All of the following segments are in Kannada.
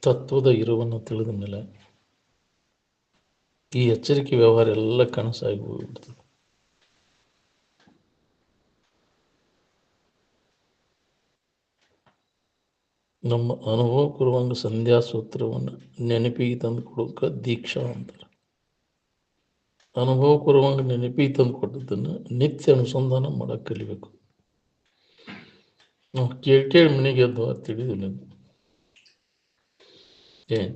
ತತ್ವದ ಇರುವನ್ನು ತಿಳಿದ ಮೇಲೆ ಈ ಎಚ್ಚರಿಕೆ ವ್ಯವಹಾರ ಎಲ್ಲ ಕನಸಾಗಿ ಹೋಗ್ಬಿಡ್ತದೆ. ನಮ್ಮ ಅನುಭವ ಕೊಡುವಂಗ ಸಂಧ್ಯಾ ಸೂತ್ರವನ್ನು ನೆನಪಿಗೆ ತಂದು ಕೊಡೋಕೆ ದೀಕ್ಷಾ ಅಂತಾರೆ. ಅನುಭವ ಕೊಡುವಂಗ ನೆನಪಿಗೆ ತಂದು ಕೊಟ್ಟದ್ದನ್ನು ನಿತ್ಯ ಅನುಸಂಧಾನ ಮಾಡಕ್ಕೆ ಕಲಿಬೇಕು. ನಾವು ಕೇಳಿ ಮನೆಗೆ ಎದ್ದು ತಿಳಿದಿಲ್ಲ ಏನು,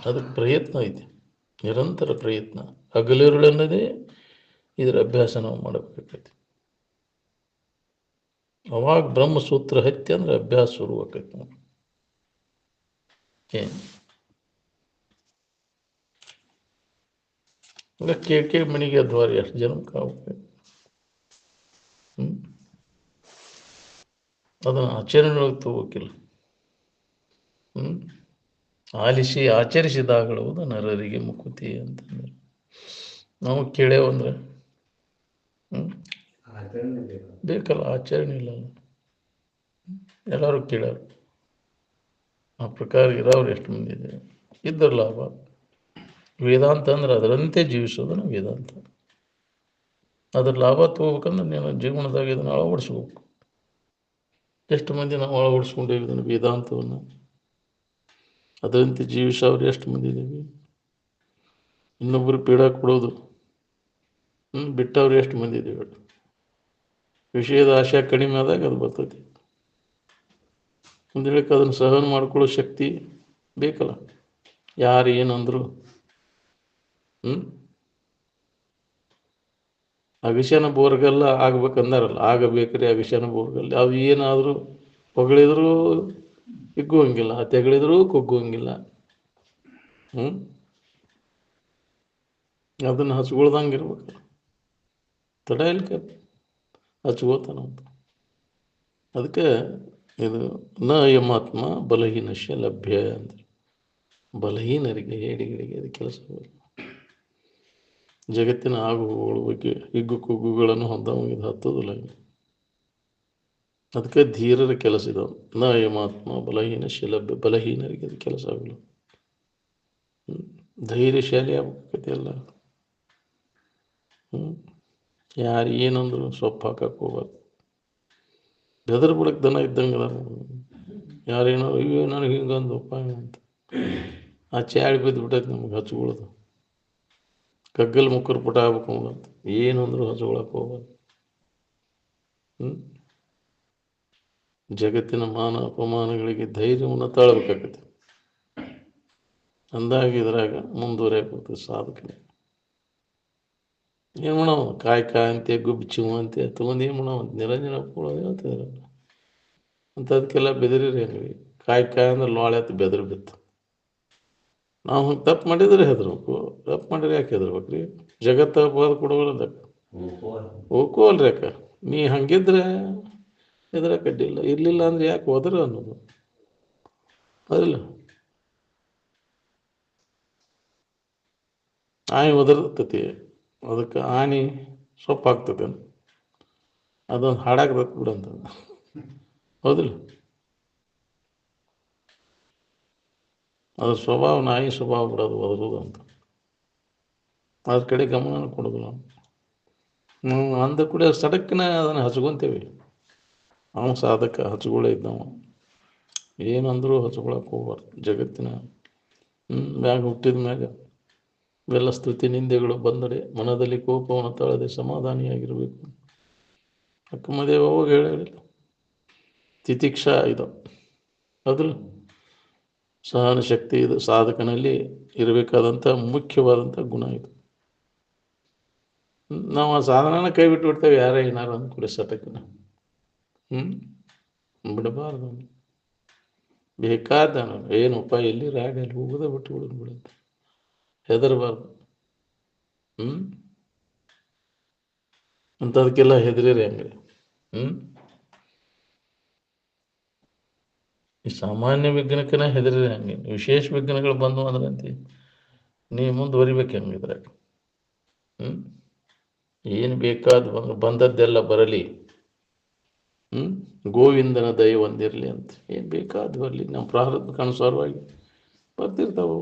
ಅದಕ್ಕೆ ಪ್ರಯತ್ನ ಐತಿ, ನಿರಂತರ ಪ್ರಯತ್ನ, ಹಗಲಿರುಳನ್ನದೇ ಇದರ ಅಭ್ಯಾಸ ನಾವು ಮಾಡಬೇಕಾಗೈತಿ. ಅವಾಗ ಬ್ರಹ್ಮಸೂತ್ರ ಹತ್ತಿ ಅಂದ್ರೆ ಅಭ್ಯಾಸ ಶುರುವಾಕೈತಿ. ನಾವು ಏನು ಈಗ ಕೇಳಿ ಮನೆಗೆ ಎದ್ವಾರ ಎಷ್ಟು ಜನಕ್ಕೆ ಆಗ್ಬೇಕು. ಅದನ್ನು ಆಚರಣೆಯೊಳಗೆ ತಗೋಕಿಲ್ಲ. ಆಲಿಸಿ ಆಚರಿಸಿದಾಗಳುವುದು ನರರಿಗೆ ಮುಕುತಿ ಅಂತಂದ್ರೆ ನಾವು ಕೇಳೇವಂದ್ರೆ ಬೇಕಲ್ಲ, ಆಚರಣೆ ಇಲ್ಲ. ಎಲ್ಲರೂ ಕೇಳೋರು ಆ ಪ್ರಕಾರ ಇರೋರು ಎಷ್ಟು ಮಂದಿ ಇದೆ ಇದ್ರ ಲಾಭ. ವೇದಾಂತ ಅಂದ್ರೆ ಅದರಂತೆ ಜೀವಿಸೋದನ್ನು ವೇದಾಂತ. ಅದ್ರ ಲಾಭ ತಗೋಬೇಕಂದ್ರೆ ನೀನು ಜೀವನದಾಗ ಇದನ್ನು ಅಳವಡಿಸ್ಬೇಕು. ಎಷ್ಟು ಮಂದಿ ನಾವು ಅಳವಡಿಸ್ಕೊಂಡೇವೆ ಇದನ್ನು, ವೇದಾಂತವನ್ನು, ಅದರಂತೆ ಜೀವಿಸೋರು ಎಷ್ಟು ಮಂದಿ ಇದ್ದೀವಿ. ಇನ್ನೊಬ್ಬರು ಪೀಡ ಕೊಡೋದು ಬಿಟ್ಟವ್ರು ಎಷ್ಟು ಮಂದಿ ಇದ್ದೀವಿ. ವಿಷಯದ ಆಶೆ ಕಡಿಮೆ ಆದಾಗ ಅದು ಬರ್ತೈತಿ. ಒಂದು ಹೇಳಕ್ಕೆ ಅದನ್ನು ಸಹನ ಮಾಡ್ಕೊಳ್ಳೋ ಶಕ್ತಿ ಬೇಕಲ್ಲ. ಯಾರು ಏನಂದ್ರು ಅಗಶನ ಬೋರ್ಗಲ್ಲ ಆಗ್ಬೇಕಂದಾರಲ್ಲ, ಆಗಬೇಕ್ರಿ ಅಗಶನ ಬೋರ್ಗಲ್ಲ. ಅವು ಏನಾದರೂ ಹೊಗಳಿದ್ರು ಹಿಗ್ಗುವಂಗಿಲ್ಲ, ತೆಗಳಿದ್ರು ಕುಗ್ಗುವಂಗಿಲ್ಲ. ಅದನ್ನು ಹಚ್ಕೊಳ್ದಂಗೆ ಇರ್ಬೇಕು. ತಡ ಇಲ್ಕ ಹಚ್ಕೋತಾನ. ಅದಕ್ಕೆ ಇದು ನ ಯಮಾತ್ಮ ಬಲಹೀನಶ್ಯ ಲಭ್ಯ ಅಂದ್ರೆ ಬಲಹೀನರಿಗೆ ಹೇಡಿಗಳಿಗೆ ಅದು ಕೆಲಸ. ಜಗತ್ತಿನ ಆಗುಗಳ ಬಗ್ಗೆ ಹಿಗ್ಗು ಕುಗ್ಗುಗಳನ್ನು ಹೊಂದವಂಗಿದ್ದು ಹತ್ತೋದಿಲ್ಲ. ಅದಕ್ಕೆ ಧೀರರ ಕೆಲಸ ಇದಾವ. ನ ಯಮಾತ್ಮ ಬಲಹೀನಶ್ಯ ಲಭ್ಯ, ಬಲಹೀನರಿಗೆ ಅದು ಕೆಲಸ ಆಗಲ್ಲ. ಧೈರ್ಯಶಾಲಿ ಆಗ್ಬೇಕೈತಿ ಎಲ್ಲ. ಯಾರು ಏನಂದ್ರು ಸೊಪ್ಪು ಹಾಕಕ್ಕೆ ಹೋಗ್ಬಾರ್ದು. ಬೆದರ್ ಬಿಡಕ್ಕೆ ದನ ಇದ್ದಂಗೆ. ಯಾರೇನೋ ಅಯ್ಯೋ ನನಗೆ ಹಿಂಗಂದಪ್ಪ ಅಂತ ಆ ಚಾಳಿ ಬಿದ್ದು ಬಿಟ್ಟೈತೆ ನಮ್ಗೆ ಹಚ್ಕೊಳ್ಳೋದು. ಕಗ್ಗಲ್ ಮುಕ್ಕರು ಪುಟ ಆಗ್ಬೇಕು ಅಂತ ಏನಂದ್ರು ಹಚ್ಕೊಳಕ್ಕೆ ಹೋಗ್ಬಾರ್ದು. ಜಗತ್ತಿನ ಮಾನ ಅಪಮಾನಗಳಿಗೆ ಧೈರ್ಯವನ್ನು ತಾಳ್ಬೇಕಾಗತ್ತೆ. ಅಂದಾಗ ಇದ್ರಾಗ ಮುಂದುವರಿಯಾಗ್ತದೆ ಸಾಧಕನೇ. ಏನು ಮಾಡವ ಕಾಯ್ ಅಂತೆ ಗುಬ್ಬಿ ಚಿವು ಅಂತೆ ತೊಗೊಂಡು ಏನು ಮಾಡವ ನಿರಂಜನ ಹೇಳ್ತಿದ್ರು ಅಂತ. ಅದಕ್ಕೆಲ್ಲ ಬೆದರಿರಿ ಹಂಗೆ. ಕಾಯ್ ಅಂದ್ರೆ ಲೋಳೆ ಅಂತ ಬೆದರು ಬಿತ್ತು. ನಾವು ಹಂಗೆ ತಪ್ಪು ಮಾಡಿದ್ರೆ ಹೆದರ್ಬೇಕು, ತಪ್ಪು ಮಾಡಿದ್ರೆ ಯಾಕೆ ಹೆದರ್ಬೇಕ್ರಿ? ಜಗತ್ತ ಅಪವಾದ ಕೊಡೋಲ್ಲ ಹೋಗ್ಕೋವಲ್ರಿ. ಯಾಕೆ ನೀ ಹಂಗಿದ್ರೆ ಹೆದರಕಡ್ಡಿಲ್ಲ. ಇರ್ಲಿಲ್ಲ ಅಂದ್ರೆ ಯಾಕೆ ಹೋದ್ರ ಅನ್ನೋದು ಅದಿಲ್ಲ. ಆನೆ ಒದರ್ತತಿ, ಅದಕ್ಕೆ ಆನೆ ಸೊಪ್ಪು ಹಾಕ್ತದೆ, ಅದೊಂದು ಹಾಡಾಕ್ಬೇಕು ಬಿಡಂತ. ಹೌದಿಲ್ಲ? ಅದ್ರ ಸ್ವಭಾವ ನಾಯಿ ಸ್ವಭಾವ ಬಿಡೋದು ಒದರೋದು ಅಂತ. ಅದ್ರ ಕಡೆ ಗಮನ ಕೊಡೋದಿಲ್ಲ. ನಾವು ಅಂದ ಕೂಡ ಸಡಕ್ಕಿನ ಅದನ್ನು ಹಚ್ಕೊಂತೇವೆ. ಅವನು ಸಾಧಕ ಹಚ್ಕೊಳ್ಳೇ ಇದ್ದವ. ಏನಂದ್ರೂ ಹಚ್ಕೊಳಕ್ಕೆ ಹೋಗ್ಬಾರ್ದು. ಜಗತ್ತಿನ ಮ್ಯಾಗ ಹುಟ್ಟಿದ ಮ್ಯಾಗ ಇವೆಲ್ಲ ಸ್ತುತಿ ನಿಂದೆಗಳು ಬಂದರೆ ಮನದಲ್ಲಿ ಕೋಪವನ್ನು ತಾಳದೆ ಸಮಾಧಾನಿಯಾಗಿರಬೇಕು. ಅಕ್ಕಮದೇವ ಅವಾಗ ಹೇಳಿಲ್ಲ ತಿತಿಕ್ಷಾ ಇದು ಅದ್ರ ಸಹನ ಶಕ್ತಿ ಇದು ಸಾಧಕನಲ್ಲಿ ಇರಬೇಕಾದಂಥ ಮುಖ್ಯವಾದಂಥ ಗುಣ ಇದು. ನಾವು ಆ ಸಾಧನನ ಕೈ ಬಿಟ್ಟು ಬಿಡ್ತೇವೆ. ಯಾರೇ ಏನಾರು ಅಂದ್ಕೂಡ ಸಟಕ್ಕಿನ ಬಿಡಬಾರ್ದು. ಬೇಕಾದ ಏನಪ್ಪ ಎಲ್ಲಿ ರಾಗ ಅಲ್ಲಿ ಹೋಗೋದ ಬಿಟ್ಟು ಬಿಡೋದು ಬಿಡುತ್ತೆ. ಹೆದರಬಾರ್ದು. ಅಂಥದಕ್ಕೆಲ್ಲ ಹೆದರಿರಿ ಹಂಗೆ. ಈ ಸಾಮಾನ್ಯ ವಿಘ್ನಕ್ಕನ ಹೆದರಿರಿ ಹಂಗೆ. ವಿಶೇಷ ವಿಘ್ನಗಳು ಬಂದು ಅಂದ್ರಂತೆ ನೀ ಮುಂದುವರಿಬೇಕು ಹಂಗಿದ್ರೆ. ಏನು ಬೇಕಾದ ಬಂದದ್ದೆಲ್ಲ ಬರಲಿ, ಗೋವಿಂದನ ದಯ ಒಂದಿರಲಿ ಅಂತ. ಏನು ಬೇಕಾದ ಬರಲಿ, ನಮ್ಮ ಪ್ರಾರಬ್ಧಕ್ಕೆ ಅನುಸಾರವಾಗಿ ಬರ್ತಿರ್ತಾವೆ.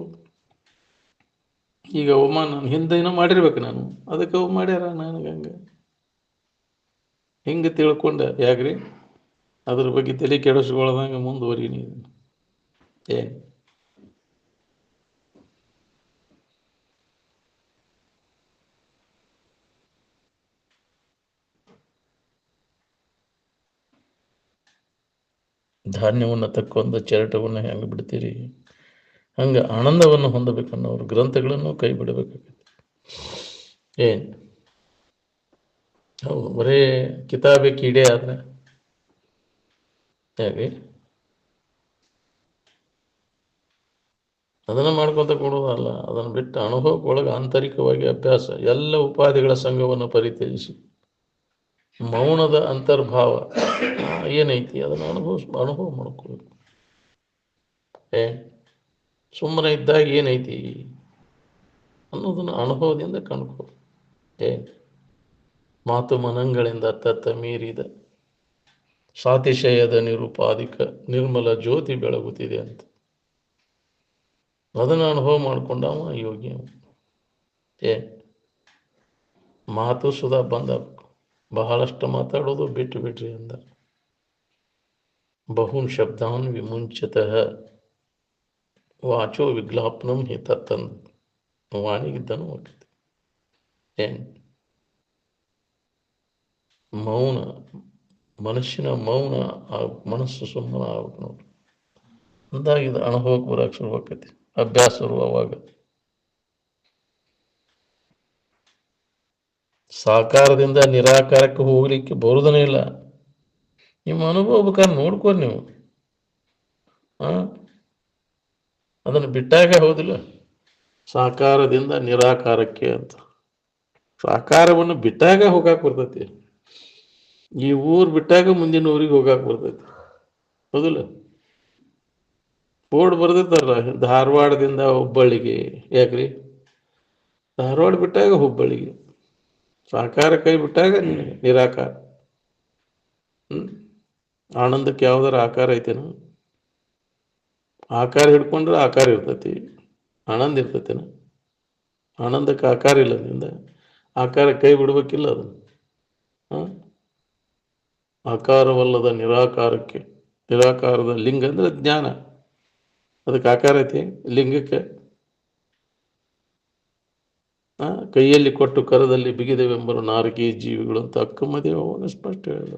ಈಗ ಅವಮಾನ ನಾನು ಹಿಂದೆ ಏನೋ ಮಾಡಿರ್ಬೇಕು, ನಾನು ಅದಕ್ಕೆ ಅವು ಮಾಡ್ಯಾರ ನನಗೆ ಹಿಂಗೆ ತಿಳ್ಕೊಂಡೆ. ಯಾಕ್ರಿ ಅದ್ರ ಬಗ್ಗೆ ತಲೆ ಕೆಡಿಸ್ಕೊಳ್ದಂಗೆ ಮುಂದುವರಿ ನೀವು. ಏನು ಧಾನ್ಯವನ್ನು ತಕ್ಕೊಂಡ ಚರಟವನ್ನು ಹೆಂಗೆ ಬಿಡ್ತೀರಿ, ಹಂಗೆ ಆನಂದವನ್ನು ಹೊಂದಬೇಕನ್ನೋರು ಗ್ರಂಥಗಳನ್ನು ಕೈ ಬಿಡಬೇಕಾಗತ್ತೆ. ಏನು ಹೌದು, ಬರೇ ಕಿತಾಬೆ ಕೀಡೆ ಆದರೆ ಹೇಗೆ ಅದನ್ನು ಮಾಡ್ಕೊತ ಕೊಡೋದಲ್ಲ, ಅದನ್ನು ಬಿಟ್ಟು ಅನುಭವಕ್ಕೊಳಗೆ ಆಂತರಿಕವಾಗಿ ಅಭ್ಯಾಸ ಎಲ್ಲ ಉಪಾಧಿಗಳ ಸಂಘವನ್ನು ಪರಿತ್ಯಜಿಸಿ ಮೌನದ ಅಂತರ್ಭಾವ ಏನೈತಿ ಅದನ್ನು ಅನುಭವ ಮಾಡ್ಕೋಬೇಕು. ಸುಮ್ಮನೆ ಇದ್ದಾಗ ಏನೈತಿ ಅನ್ನೋದನ್ನು ಅನುಭವದಿಂದ ಕಂಡ್ಕೋ. ಮಾತು ಮನಂಗಳಿಂದ ತತ್ತ ಮೀರಿದ ಸಾತಿಶಯದ ನಿರುಪಾಧಿಕ ನಿರ್ಮಲ ಜ್ಯೋತಿ ಬೆಳಗುತ್ತಿದೆ ಅಂತ ಅದನ್ನು ಅನುಭವ ಮಾಡ್ಕೊಂಡವ ಯೋಗಿ. ಮಾತು ಸುಧಾ ಬಂದ ಬಹಳಷ್ಟು ಮಾತಾಡೋದು ಬಿಟ್ಟು ಬಿಡ್ರಿ ಅಂದ. ಬಹುನ್ ಶಬ್ದಾನ್ ವಿಮುಂಚತಃ ವಾಚೋ ವಿಗ್ಲಾಪನಂ ಹಿ ತತ್ತನ್ ವಾಣಿಗಿದ್ದನು ಹೋಗ್ತದೆ. ಮೌನ ಮನಸ್ಸಿನ ಮೌನ ಮನಸ್ಸು ಸುಮ್ಮನೆ ಆಗ್ಬೇಕು ನೋಡ್ರಿ. ಅಂದಾಗ ಇದು ಅನುಭವಕ್ಕೆ ಬರಕ್ಕೆ ಶುರುವಾಕೈತಿ, ಅಭ್ಯಾಸ ಶುರುವಾಗ. ಸಾಕಾರದಿಂದ ನಿರಾಕಾರಕ್ಕೆ ಹೋಗ್ಲಿಕ್ಕೆ ಬರುವುದನೇ ಇಲ್ಲ. ನಿಮ್ಮ ಅನುಭವ ಬೇಕಾದ್ರೆ ನೋಡ್ಕೊರಿ ನೀವು. ಅದನ್ನು ಬಿಟ್ಟಾಗ ಹೌದಿಲ್ಲ, ಸಾಕಾರದಿಂದ ನಿರಾಕಾರಕ್ಕೆ ಅಂತ. ಸಾಕಾರವನ್ನು ಬಿಟ್ಟಾಗ ಹೋಗಾಕ್ ಬರ್ತೈತಿ, ಈ ಊರು ಬಿಟ್ಟಾಗ ಮುಂದಿನ ಊರಿಗೆ ಹೋಗಾಕ್ ಬರ್ತೈತಿ, ಹೌದಿಲ್ಲ. ಬೋರ್ಡ್ ಬರ್ದಿರ್ತಾರಲ್ಲ, ಧಾರವಾಡದಿಂದ ಹುಬ್ಬಳ್ಳಿಗೆ. ಯಾಕ್ರಿ ಧಾರವಾಡ ಬಿಟ್ಟಾಗ ಹುಬ್ಬಳ್ಳಿಗೆ, ಸಾಕಾರ ಕೈ ಬಿಟ್ಟಾಗ ನಿರಾಕಾರ. ಆನಂದಕ್ಕೆ ಯಾವ್ದಾರ ಆಕಾರ ಐತೇನು? ಆಕಾರ ಹಿಡ್ಕೊಂಡ್ರೆ ಆಕಾರ ಇರ್ತೈತಿ, ಆನಂದ ಇರ್ತೈತೇನ? ಆನಂದಕ್ಕೆ ಆಕಾರ ಇಲ್ಲ, ನಿಂದ ಆಕಾರ ಕೈ ಬಿಡ್ಬೇಕಿಲ್ಲ. ಅದು ಆಕಾರವಲ್ಲದ ನಿರಾಕಾರಕ್ಕೆ. ನಿರಾಕಾರದ ಲಿಂಗ ಅಂದ್ರೆ ಜ್ಞಾನ, ಅದಕ್ಕೆ ಆಕಾರ ಐತಿ. ಲಿಂಗಕ್ಕೆ ಕೈಯಲ್ಲಿ ಕೊಟ್ಟು ಕರದಲ್ಲಿ ಬಿಗಿದೆವೆಂಬರು ನಾರಕೀಯ ಜೀವಿಗಳು ಅಂತ ಅಕ್ಕಮದೇವನ ಸ್ಪಷ್ಟ ಹೇಳಿದ.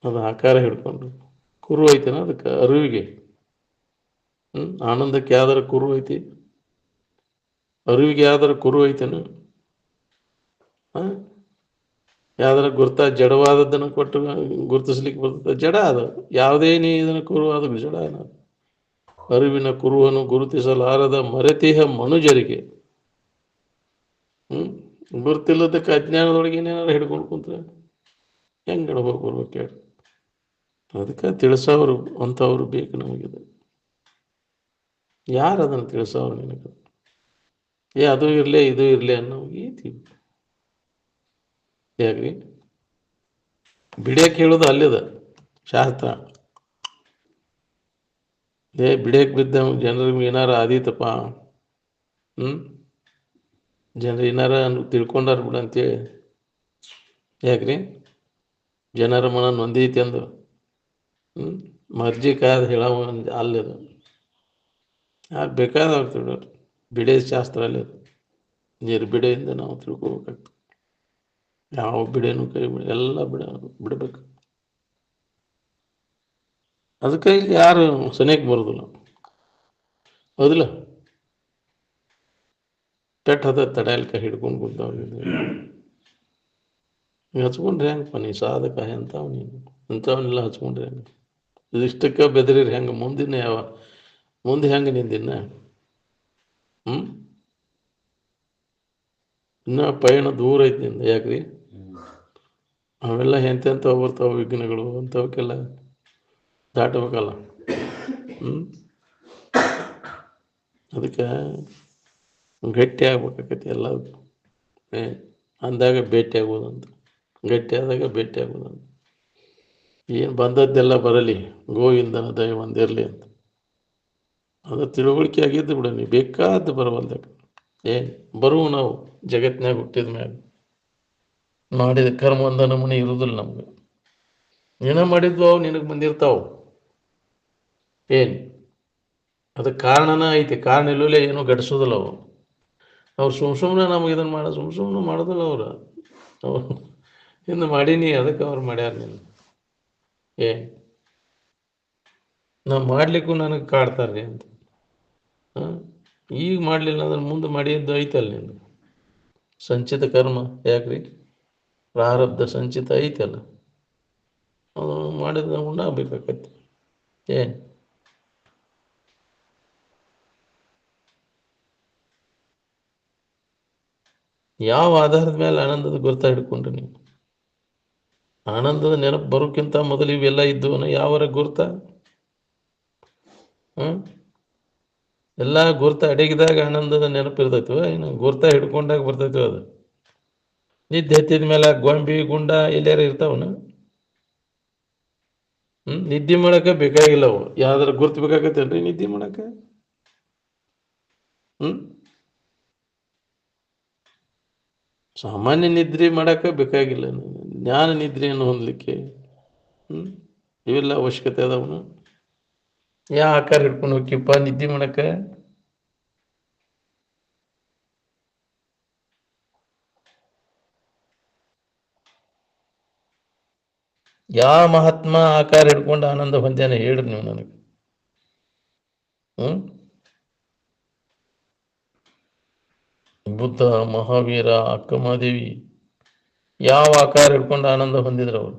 ಅದು ಆಕಾರ ಹಿಡ್ಕೊಂಡು ಕುರು ಐತೆನ ಅದಕ್ಕೆ ಅರಿವಿಗೆ. ಆನಂದಕ್ಕೆ ಯಾವ್ದಾರ ಕುರು ಐತಿ? ಅರಿವಿಗೆ ಯಾವ್ದಾರ ಕುರು ಐತೆನ? ಯಾವ್ದಾರ ಗುರ್ತ ಜಡವಾದದ್ದನ್ನು ಕೊಟ್ಟು ಗುರುತಿಸ್ಲಿಕ್ಕೆ ಬರ್ತದೆ? ಜಡ ಅದು ಯಾವುದೇ ನೀ ಇದನ್ನು ಕುರು, ಅದು ಜಡ. ಅರಿವಿನ ಕುರುವನ್ನು ಗುರುತಿಸಲಾರದ ಮರೆತಿಹ ಮನುಜರಿಗೆ. ಗುರುತಿಲ್ಲದಕ್ಕೆ ಅಜ್ಞಾನದೊಳಗೆ ಏನೇನಾರು ಹಿಡ್ಕೊಂಡು ಕುಂತ್ರೆ ಹೆಂಗೆ ಅನುಭವ ಬರ್ಬೇಕು ಹೇಳಿ? ಅದಕ್ಕೆ ತಿಳಿಸೋರು ಅಂಥವ್ರು ಬೇಕು ನಮಗಿದೆ. ಯಾರು ಅದನ್ನು ತಿಳಿಸೋರು ನಿನಗೆ? ಅದು ಇರಲಿ ಇದು ಇರಲಿ ಅನ್ನೋ ಗೀತಿ. ಯಾಕ್ರಿ ಬಿಡಿಯಕ್ಕೆ ಹೇಳೋದು ಅಲ್ಲಿದ ಶಾಸ್ತ್ರ. ಬಿಡಿಯಕ್ಕೆ ಬಿದ್ದ ಜನರಿಗೆ ಏನಾರ ಆದೀತಪ್ಪ, ಜನರು ಏನಾರ ತಿಳ್ಕೊಂಡಾರ ಬಿಡ ಅಂತೇಳಿ. ಯಾಕ್ರಿ ಜನರ ಮನ ನೊಂದೈತಿ ಅಂದು ಮರ್ಜಿ ಕಾಯ್ದು ಹೇಳವ ಅಲ್ಲಿದು. ಯಾರು ಬೇಕಾದವ್ರು ತಿಳೋರು ಬಿಡೆ ಶಾಸ್ತ್ರ ಅಲ್ಲಿದು. ನಿರ್ಬಿಡೆಯಿಂದ ನಾವು ತಿಳ್ಕೊಬೇಕಾಗ್ತದೆ. ಯಾವ ಬಿಡೆನೂ ಕೈ ಬಿಡ, ಎಲ್ಲ ಬಿಡಬೇಕು. ಅದಕ್ಕೆ ಇಲ್ಲಿ ಯಾರು ಸನಿಯಕ್ಕೆ ಬರೋದಿಲ್ಲ, ಹೌದಿಲ್ಲ. ಪೆಟ್ಟು ಹದ ತಡೆಯಲ್ಕ ಹಿಡ್ಕೊಂಡು ಕುಂತಾವ. ಹಚ್ಕೊಂಡ್ರೆ ಹೆಂಗಪ್ಪ ನೀ ಸಾಧಕ ಎಂಥವ್ ನೀನು? ಅಂಥವನ್ನೆಲ್ಲ ಹಚ್ಕೊಂಡ್ರೆ ಹೆಂಗೆ? ಇದಿಷ್ಟಕ್ಕೆ ಬೆದರಿರಿ ಹೆಂಗೆ? ಮುಂದೆ ಹೆಂಗೆ ನಿಂದಿನ್ನ? ಇನ್ನ ಪಯಣ ದೂರ ಐತಿ ನಿಂದ. ಯಾಕ್ರಿ ಅವೆಲ್ಲ ಎಂತೆಂಥವು ಬರ್ತಾವ ವಿಘ್ನಗಳು, ಅಂಥವಕ್ಕೆಲ್ಲ ದಾಟಬೇಕಲ್ಲ. ಅದಕ್ಕೆ ಗಟ್ಟಿ ಆಗ್ಬೇಕಾಕತಿ ಎಲ್ಲ. ಅಂದಾಗ ಭೇಟಿ ಆಗೋದಂತ, ಗಟ್ಟಿ ಆದಾಗ ಭೇಟಿ ಆಗೋದಂತ. ಏನು ಬಂದದ್ದೆಲ್ಲ ಬರಲಿ, ಗೋವಿಂದನ ದಯ ಒಂದಿರಲಿ ಅಂತ. ಅದು ತಿಳುವಳಿಕೆ ಆಗಿದ್ದು ಬಿಡ, ನೀ ಬೇಕಾದ್ದು ಬರವಲ್ದಾಗ. ಏನು ಬರುವ ನಾವು ಜಗತ್ತಿನಾಗ ಹುಟ್ಟಿದ ಮ್ಯಾಗ ಮಾಡಿದ ಕರ್ಮ ಒಂದ ನಮೂನೆ ಇರುವುದಿಲ್ಲ ನಮ್ಗೆ. ಏನ ಮಾಡಿದ್ವು ಅವು ನಿನಗೆ ಬಂದಿರ್ತಾವ. ಏನು ಅದಕ್ಕೆ ಕಾರಣನ ಐತಿ, ಕಾರಣ ಇಲ್ಲೇ ಏನೂ ಘಟಿಸೋದಿಲ್ಲ ಅವು. ಅವ್ರು ಸುಮ್ಮನೆ ನಮಗೆ ಇದನ್ನು ಮಾಡೋ ಸುಮ್ಮನೆ ಮಾಡೋದಿಲ್ಲ ಅವ್ರು. ಅವ್ರು ಇನ್ನು ಮಾಡೀನಿ ಅದಕ್ಕೆ ಅವ್ರು ಮಾಡ್ಯಾರ. ನೀನು ಏನು ನಾವು ಮಾಡ್ಲಿಕ್ಕೂ ನನಗೆ ಕಾಡ್ತಾರ್ರಿ ಅಂತ. ಹಾಂ, ಈಗ ಮಾಡಲಿಲ್ಲ ಅಂದ್ರೆ ಮುಂದೆ ಮಾಡಿದ್ದು ಐತಲ್ಲ ನೀನು ಸಂಚಿತ ಕರ್ಮ. ಯಾಕ್ರಿ ಪ್ರಾರಬ್ಧ ಸಂಚಿತ ಐತಲ್ಲ, ಅದು ಮಾಡಿದ ಉಣ್ಣಾಗಬೇಕಾಗತ್ತೆ. ಏನು ಯಾವ ಆಧಾರದ ಮೇಲೆ ಆನಂದದ ಗುರ್ತ ಹಿಡ್ಕೊಂಡ್ರಿ ನೀವು? ಆನಂದದ ನೆನಪು ಬರೋಕ್ಕಿಂತ ಮೊದಲು ಇವೆಲ್ಲ ಇದ್ದವನು ಯಾವರ ಗುರ್ತ? ಹ್ಞೂ, ಎಲ್ಲ ಗುರ್ತ ಅಡಗಿದಾಗ ಆನಂದದ ನೆನಪು ಇರ್ತೈತವ, ಏನು ಗುರ್ತ ಹಿಡ್ಕೊಂಡಾಗ ಬರ್ತೈತವ ಅದು? ನಿದ್ದೆ ಹತ್ತಿದ ಮೇಲೆ ಗೊಂಬಿ ಗುಂಡ ಎಲ್ಲಾರು ಇರ್ತಾವನ? ನಿದ್ದೆ ಮಾಡಕ್ಕೆ ಬೇಕಾಗಿಲ್ಲ ಅವು. ಯಾವ್ದಾರ ಗುರ್ತು ಬೇಕಾಗತ್ತೇನ್ರಿ ನಿದ್ದೆ ಮಾಡಕ್ಕೆ? ಸಾಮಾನ್ಯ ನಿದ್ರೆ ಮಾಡಕ್ಕೆ ಬೇಕಾಗಿಲ್ಲ, ಜ್ಞಾನ ನಿದ್ರೆಯನ್ನು ಹೊಂದಲಿಕ್ಕೆ ಇವೆಲ್ಲ ಅವಶ್ಯಕತೆ ಅದಾವನು. ಯಾವ ಆಕಾರ ಹಿಡ್ಕೊಂಡು ಹೋಗ್ಯಪ್ಪ ನಿದ್ದೆ ಮಾಡಕ್ಕೆ? ಯಾವ ಮಹಾತ್ಮ ಆಕಾರ ಹಿಡ್ಕೊಂಡು ಆನಂದ ಹೊಂದ್ಯಾನ ಹೇಳ್ರಿ ನೀವು ನನಗೆ. ಬುದ್ಧ, ಮಹಾವೀರ, ಅಕ್ಕಮಹಾದೇವಿ ಯಾವ ಆಕಾರ ಹಿಡ್ಕೊಂಡು ಆನಂದ ಹೊಂದಿದ್ರು ಅವರು?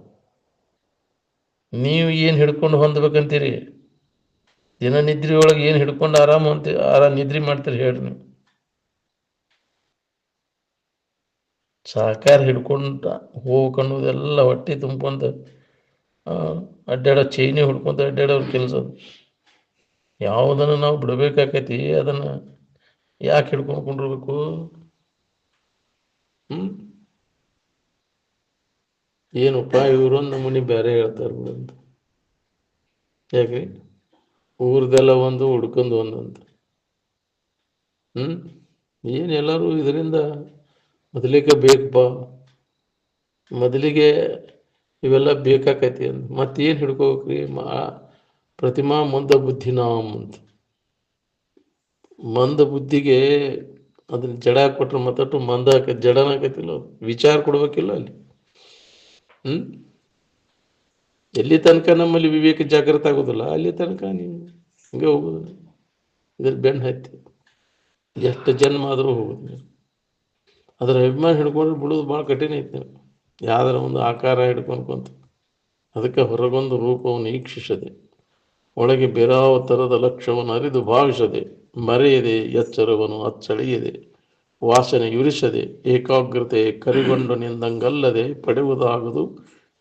ನೀವು ಏನು ಹಿಡ್ಕೊಂಡು ಹೊಂದ್ಬೇಕಂತೀರಿ? ದಿನನಿದ್ರೆ ಒಳಗೆ ಏನು ಹಿಡ್ಕೊಂಡು ಆರಾಮ್ ನಿದ್ರೆ ಮಾಡ್ತೀರಿ ಹೇಳ್ರಿ ನೀವು? ಸಾಕಾರ ಹಿಡ್ಕೊಂಡ ಹೋಗ್ಕನ್ನೋದೆಲ್ಲ ಹೊಟ್ಟೆ ತುಂಬ್ಕೊಂತ ಅಡ್ಡಾಡೋ ಚೈನಿ ಹುಡ್ಕೊಂತ ಅಡ್ಡಾಡೋರು ಕೆಲಸ. ಯಾವುದನ್ನು ನಾವು ಬಿಡಬೇಕಾಕೈತಿ ಅದನ್ನು ಯಾಕೆ ಹಿಡ್ಕೊಂಡು ಕೊಂಡಿರ್ಬೇಕು? ಏನಪ್ಪ ಇವರೊಂದು ನಮೂನಿ ಬೇರೆ ಹೇಳ್ತಾರೆ ಅಂತ. ಯಾಕೆ ಊರ್ದೆಲ್ಲ ಒಂದು ಹುಡ್ಕೊಂಡು ಒಂದಂತ. ಏನು ಎಲ್ಲರೂ ಇದರಿಂದ ಮೊದಲಿಗೆ ಬೇಕಪ್ಪ, ಮೊದಲಿಗೆ ಇವೆಲ್ಲ ಬೇಕಾಕೈತಿ ಅಂತ ಮತ್ತೇನು ಹಿಡ್ಕೋಬೇಕ್ರಿ? ಪ್ರತಿಮಾ ಮಂದ ಬುದ್ಧಿನಾಮ್ ಅಂತ. ಮಂದ ಬುದ್ಧಿಗೆ ಅದನ್ನ ಜಡ ಕೊಟ್ರೆ ಮತ್ತಟ್ಟು ಮಂದ ಆಕೈತಿ, ಜಡನ ಆಕೈತಿಲ್ಲ. ವಿಚಾರ ಕೊಡ್ಬೇಕಿಲ್ಲ ಅಲ್ಲಿ. ಎಲ್ಲಿ ತನಕ ನಮ್ಮಲ್ಲಿ ವಿವೇಕ ಜಾಗೃತ ಆಗೋದಿಲ್ಲ ಅಲ್ಲಿ ತನಕ ನೀವು ಹಿಂಗೆ ಹೋಗೋದಿಲ್ಲ. ಇದ್ರ ಬೆನ್ನು ಹತ್ತಿ ಎಷ್ಟು ಜನ್ಮ ಆದರೂ ಹೋಗೋದು. ಅದರ ಅಭಿಮಾನ ಹಿಡ್ಕೊಂಡ್ರೆ ಬಿಡೋದು ಭಾಳ ಕಠಿಣ ಐತೆ. ಯಾವ್ದಾರ ಒಂದು ಆಕಾರ ಹಿಡ್ಕೊಂಡ್ಕೊಂತ ಅದಕ್ಕೆ ಹೊರಗೊಂದು ರೂಪವನ್ನು ಈಕ್ಷಿಸದೆ, ಒಳಗೆ ಬೇರಾವ ಥರದ ಲಕ್ಷ್ಯವನ್ನು ಅರಿದು ಭಾವಿಸದೆ, ಮರೆಯದೆ ಎಚ್ಚರವನ್ನು ಅಚ್ಚಳಿಯದೆ, ವಾಸನೆ ಯುರಿಸದೆ, ಏಕಾಗ್ರತೆ ಕರಿಗೊಂಡು ನಿಂದಂಗಲ್ಲದೆ ಪಡೆಯುವುದಾಗದು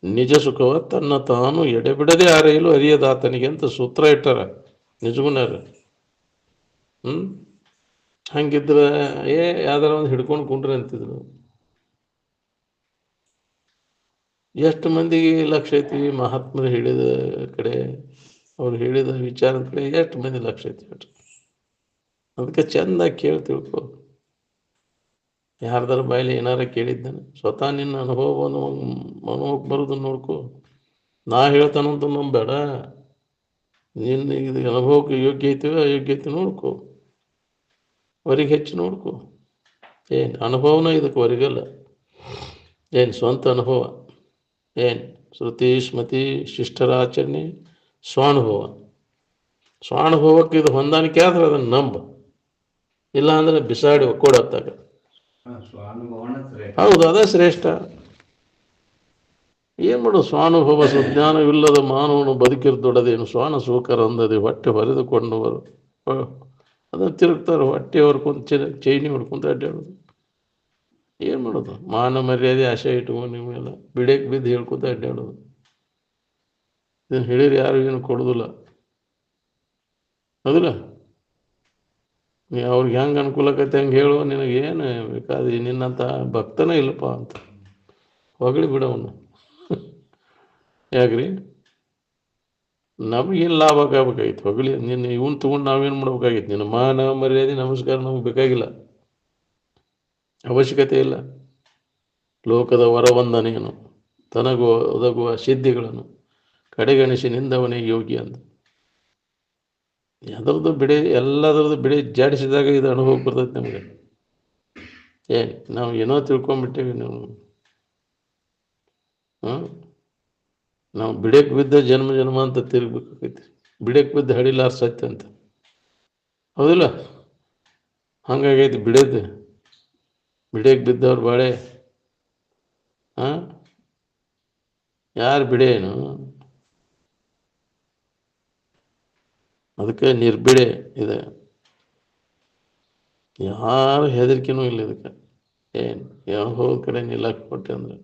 ನಿಜ ಸುಖವ ತನ್ನ ತಾನು ಎಡೆಬಿಡದೆ ಅರೆಯಲು ಅರಿಯದಾತನಿಗೆ ಅಂತ ಸೂತ್ರ ಇಟ್ಟಾರ ನಿಜಗುಣರು. ಹಂಗಿದ್ರೆ ಯಾವ್ದಾರ ಒಂದು ಹಿಡ್ಕೊಂಡು ಕುಂಡ್ರಿ ಅಂತಿದ್ರು. ಎಷ್ಟು ಮಂದಿಗೆ ಲಕ್ಷ್ಯ ಐತಿ ಮಹಾತ್ಮರು ಹೇಳಿದ ಕಡೆ, ಅವ್ರು ಹೇಳಿದ ವಿಚಾರದ ಕಡೆ ಎಷ್ಟು ಮಂದಿ ಲಕ್ಷ್ಯ ಐತಿ? ಅದಕ್ಕೆ ಚಂದ ಕೇಳಿ ತಿಳ್ಕೊ. ಯಾರ್ದಾರ ಬಾಯಲ್ಲಿ ಏನಾರ ಕೇಳಿದ್ದಾನೆ? ಸ್ವತಃ ನಿನ್ನ ಅನುಭವವನ್ನು ಮನೋಕ್ಕೆ ಬರೋದನ್ನು ನೋಡ್ಕೊ. ನಾ ಹೇಳ್ತಾನಂತ ನಂಬೇಡ, ನಿನ್ನ ಇದು ಅನುಭವಕ್ಕೆ ಯೋಗ್ಯ ಐತಿವೆ ಅಯೋಗ್ಯ ಐತಿ ನೋಡ್ಕೊ, ಹೊರಗೆ ಹೆಚ್ಚು ನೋಡ್ಕೊ. ಏನು ಅನುಭವನ ಇದಕ್ಕೆ ಹೊರಗಲ್ಲ, ಏನು ಸ್ವಂತ ಅನುಭವ. ಏನು ಶ್ರುತಿ ಸ್ಮೃತಿ ಶಿಷ್ಟರ ಆಚರಣೆ ಸ್ವಾನುಭವ. ಸ್ವಾನುಭವಕ್ಕೆ ಇದು ಹೊಂದಾಣಿಕೆ ಆದ್ರೆ ಅದನ್ನು ನಂಬ, ಇಲ್ಲ ಅಂದ್ರೆ ಬಿಸಾಡಿ ಒಕ್ಕೋಡತ್ತಾಗ. ಹೌದು, ಅದೇ ಶ್ರೇಷ್ಠ. ಏನು ಮಾಡೋದು? ಸ್ವಾನುಭವ ಸುಜ್ಞಾನವಿಲ್ಲದ ಮಾನವನು ಬದುಕಿರ್ದೊಡದೇನು ಸ್ವಾನ ಸೂಕರಂದದೆ ಹೊಟ್ಟೆ ಹೊರೆದುಕೊಂಡವರು ಅದನ್ನು ತಿರುಗ್ತಾರೆ. ಹೊಟ್ಟೆ ಹೊರ್ಕೊಂತ ಚೈನಿ ಹೊಡ್ಕೊಂತ ಅಡ್ಡಾಡೋದು. ಏನು ಮಾಡೋದು? ಮಾನ ಮರ್ಯಾದೆ ಆಶೆ ಇಟ್ಕೊಂಡು ನಿಮ್ಮೆಲ್ಲ ಬಿಡಕ್ಕೆ ಬಿದ್ದು ಹೇಳ್ಕೊತ ಅಡ್ಡಾಡೋದು. ಇದನ್ನು ಹೇಳಿರಿ ಯಾರು ಏನು ಕೊಡೋದಿಲ್ಲ. ಹೌದಿಲ್ಲ? ನೀ ಅವ್ರಿಗೆ ಹೆಂಗೆ ಅನುಕೂಲಕೈತೆ ಹಂಗೆ ಹೇಳು, ನಿನಗೇನು ಬೇಕಾದ್ರೆ ನಿನ್ನಂಥ ಭಕ್ತನೇ ಇಲ್ಲಪ್ಪ ಅಂತ ಹೊಗಳಿ ಬಿಡವನು. ಯಾಕ್ರಿ? ನಮಗೇನು ಲಾಭ ಆಗಬೇಕಾಗಿತ್ತು ಹೋಗಲಿ. ನಿನ್ನ ಇವನ್ ತೊಗೊಂಡು ನಾವೇನು ಮಾಡ್ಬೇಕಾಗಿತ್ತು? ನಿನ್ನ ಮಾನ ಮರ್ಯಾದೆ ನಮಸ್ಕಾರ ನಮಗೆ ಬೇಕಾಗಿಲ್ಲ, ಅವಶ್ಯಕತೆ ಇಲ್ಲ. ಲೋಕದ ವರವಂದನೆಯನ್ನು ತನಗೂ ಒದಗುವ ಸಿದ್ಧಿಗಳನ್ನು ಕಡೆಗಣಿಸಿ ನಿಂದವನೇ ಯೋಗಿ ಅಂತ. ಅದರದ್ದು ಬಿಡಿ, ಎಲ್ಲದರದ್ದು ಬಿಡಿ ಜಾಡಿಸಿದಾಗ ಇದು ಅನುಭವ ಬರ್ತೈತೆ ನಮಗೆ. ನಾವು ಏನೋ ತಿಳ್ಕೊಂಬಿಟ್ಟೇವಿ ನಾವು. ನಾವು ಬಿಡಕ್ಕೆ ಬಿದ್ದ ಜನ್ಮ ಜನ್ಮ ಅಂತ ತಿರುಗಬೇಕಾಗೈತಿ. ಬಿಡಕ್ಕೆ ಬಿದ್ದ ಹಡಿಲಾರ ಸತ್ಯ ಅಂತ, ಹೌದಿಲ್ಲ? ಹಂಗಾಗೈತಿ ಬಿಡೋದು. ಬಿಡಕ್ಕೆ ಬಿದ್ದವ್ರು ಬಾಳೆ ಯಾರು ಬಿಡೇನು? ಅದಕ್ಕೆ ನಿರ್ಬಿಡೆ ಇದೆ. ಯಾರು ಹೆದರಿಕೆನೂ ಇಲ್ಲ ಇದಕ್ಕೆ. ಯಾವ ಹೋದ ಕಡೆ ನಿಲ್ಲಕ್ಕೆ ಕೊಟ್ಟೆ ಅಂದ್ರೆ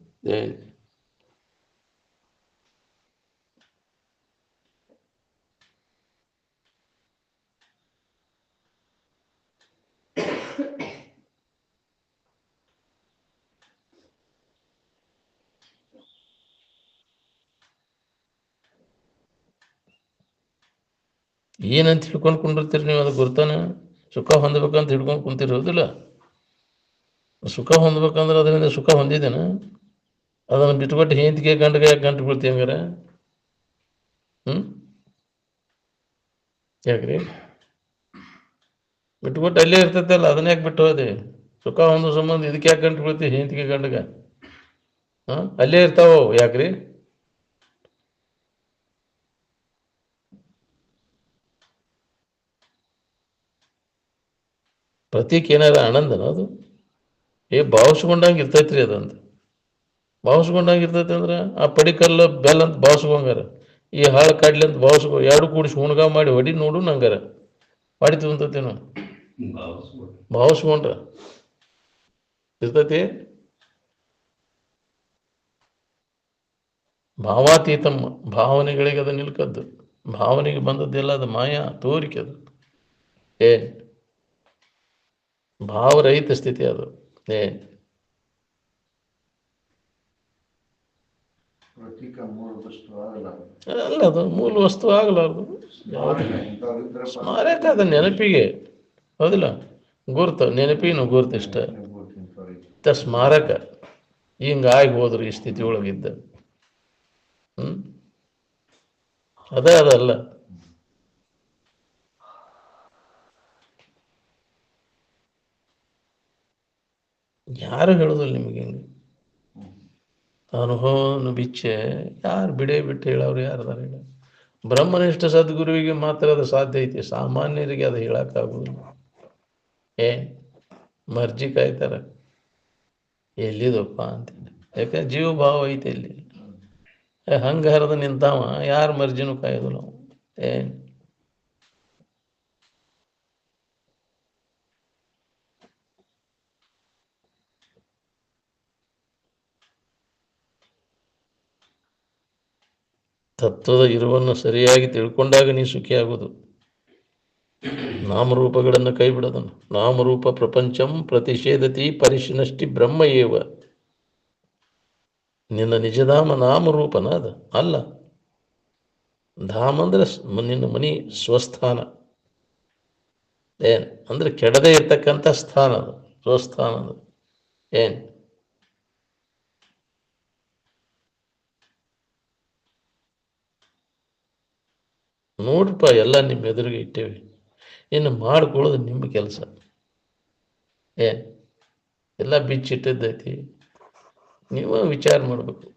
ಏನಂತ ಹಿಡ್ಕೊಂಡು ಕುಂಡಿರ್ತೀರಿ ನೀವು? ಅದು ಗುರ್ತಾನ ಸುಖ ಹೊಂದಬೇಕಂತ ಹಿಡ್ಕೊಂಡು ಕುಂತಿರೋದಿಲ್ಲ. ಸುಖ ಹೊಂದ್ಬೇಕಂದ್ರೆ ಅದರಿಂದ ಸುಖ ಹೊಂದಿದ್ದೇನೆ. ಅದನ್ನು ಬಿಟ್ಕೊಟ್ಟು ಹೆಂತಿಗೆ ಗಂಟಗೆ ಯಾಕೆ ಗಂಟು ಬೀಳ್ತೀವಿ ಹಂಗಾರ? ಯಾಕ್ರಿ ಬಿಟ್ಕೊಟ್ಟು ಅಲ್ಲೇ ಇರ್ತೈತಲ್ಲ, ಅದನ್ನ ಯಾಕೆ ಬಿಟ್ಟು ಹೋದೆ? ಸುಖ ಹೊಂದೋ ಸಂಬಂಧ ಇದಕ್ಕೆ ಯಾಕೆ ಗಂಟು ಬೀಳ್ತೀವಿ ಹೆಂತಿಗೆ ಗಂಟಗ? ಅಲ್ಲೇ ಇರ್ತಾವ ಯಾಕ್ರಿ? ಪ್ರತೀಕ್ ಏನಾರ ಆನಂದನ ಅದು? ಭಾವಿಸ್ಕೊಂಡಂಗೆ ಇರ್ತೈತ್ರಿ ಅದಂತ. ಭಾವಿಸ್ಕೊಂಡಂಗೆ ಇರ್ತೈತಿ ಅಂದ್ರೆ ಆ ಪಡಿಕಲ್ಲ ಬೆಲ್ಲ ಅಂತ ಭಾವಿಸ್ಕೊಂಗಾರ, ಈ ಹಾಳು ಕಾಡ್ಲಿ ಅಂತ ಭಾವಿಸ್ಕೊ, ಎರಡು ಕೂಡಿಸಿ ಹುಣ್ಗ ಮಾಡಿ ಹೊಡಿ ನೋಡು ನಂಗಾರ ಹೊಡಿತು ಅಂತತೇನು? ಭಾವಿಸ್ಕೊಂಡ್ರ ಇರ್ತೈತಿ. ಭಾವಾತೀತಮ್ಮ, ಭಾವನೆಗಳಿಗೆ ಅದು ನಿಲ್ಕದ್ದು. ಭಾವನೆಗೆ ಬಂದದ್ದೆಲ್ಲ ಅದು ಮಾಯಾ ತೋರಿಕೆ. ಅದು ಭಾವರಹಿತ ಸ್ಥಿತಿ ಅದು. ಅಲ್ಲ, ಅದು ಮೂಲ ವಸ್ತು ಆಗಲಾರ್ದು. ಸ್ಮಾರಕ ಅದ ನೆನಪಿಗೆ, ಹೌದಿಲ್ಲ? ಗುರ್ತು, ನೆನಪಿನ ಗುರ್ತು ಇಷ್ಟ. ಸ್ಮಾರಕ ಹಿಂಗಾಗಿ ಹೋದ್ರು ಈ ಸ್ಥಿತಿ ಒಳಗಿದ್ದ. ಅದೇ ಅದಲ್ಲ. ಯಾರು ಹೇಳುದಿಲ್ಲ ನಿಮಗೆ ಹಿಂಗೆ ಅನುಭವವನ್ನು ಬಿಚ್ಚೆ. ಯಾರು ಬಿಟ್ಟು ಹೇಳವ್ರು ಯಾರದಾರ ಹೇಳ? ಬ್ರಹ್ಮನಿಷ್ಠ ಸದ್ಗುರುವಿಗೆ ಮಾತ್ರ ಅದು ಸಾಧ್ಯ ಐತಿ, ಸಾಮಾನ್ಯರಿಗೆ ಅದು ಹೇಳಕ್ಕಾಗುದಿಲ್ಲ. ಮರ್ಜಿ ಕಾಯ್ತಾರ ಎಲ್ಲಿದಪ್ಪ ಅಂತೇಳಿ. ಯಾಕಂದ್ರೆ ಜೀವ ಭಾವ ಐತೆ ಇಲ್ಲಿ. ಹಂಗ ಹರಿದ ನಿಂತಾವ ಯಾರ ಮರ್ಜಿನೂ ಕಾಯೋದಿಲ್ಲ. ತತ್ವದ ಇರುವನ್ನು ಸರಿಯಾಗಿ ತಿಳ್ಕೊಂಡಾಗ ನೀ ಸುಖಿ ಆಗೋದು. ನಾಮರೂಪಗಳನ್ನು ಕೈ ಬಿಡೋದನ್ನು. ನಾಮರೂಪ ಪ್ರಪಂಚಂ ಪ್ರತಿಷೇಧತಿ ಪರಿಶಿನಷ್ಟಿ ಬ್ರಹ್ಮ ಏವ. ನಿನ್ನ ನಿಜಧಾಮ ನಾಮರೂಪನ ಅದ ಅಲ್ಲ. ಧಾಮ ಅಂದ್ರೆ ನಿನ್ನ ಮನಿ ಸ್ವಸ್ಥಾನ. ಅಂದ್ರೆ ಕೆಡದೆ ಇರ್ತಕ್ಕಂಥ ಸ್ಥಾನ ಅದು, ಸ್ವಸ್ಥಾನ ಅದು. ನೋಡ್ರಪ್ಪ, ಎಲ್ಲ ನಿಮ್ಮ ಎದುರಿಗೆ ಇಟ್ಟೇವಿ. ಇನ್ನು ಮಾಡ್ಕೊಳ್ಳೋದು ನಿಮ್ಮ ಕೆಲಸ. ಎಲ್ಲ ಬಿಚ್ಚಿಟ್ಟಿದ್ದೈತಿ, ನೀವು ವಿಚಾರ ಮಾಡ್ಬೇಕು.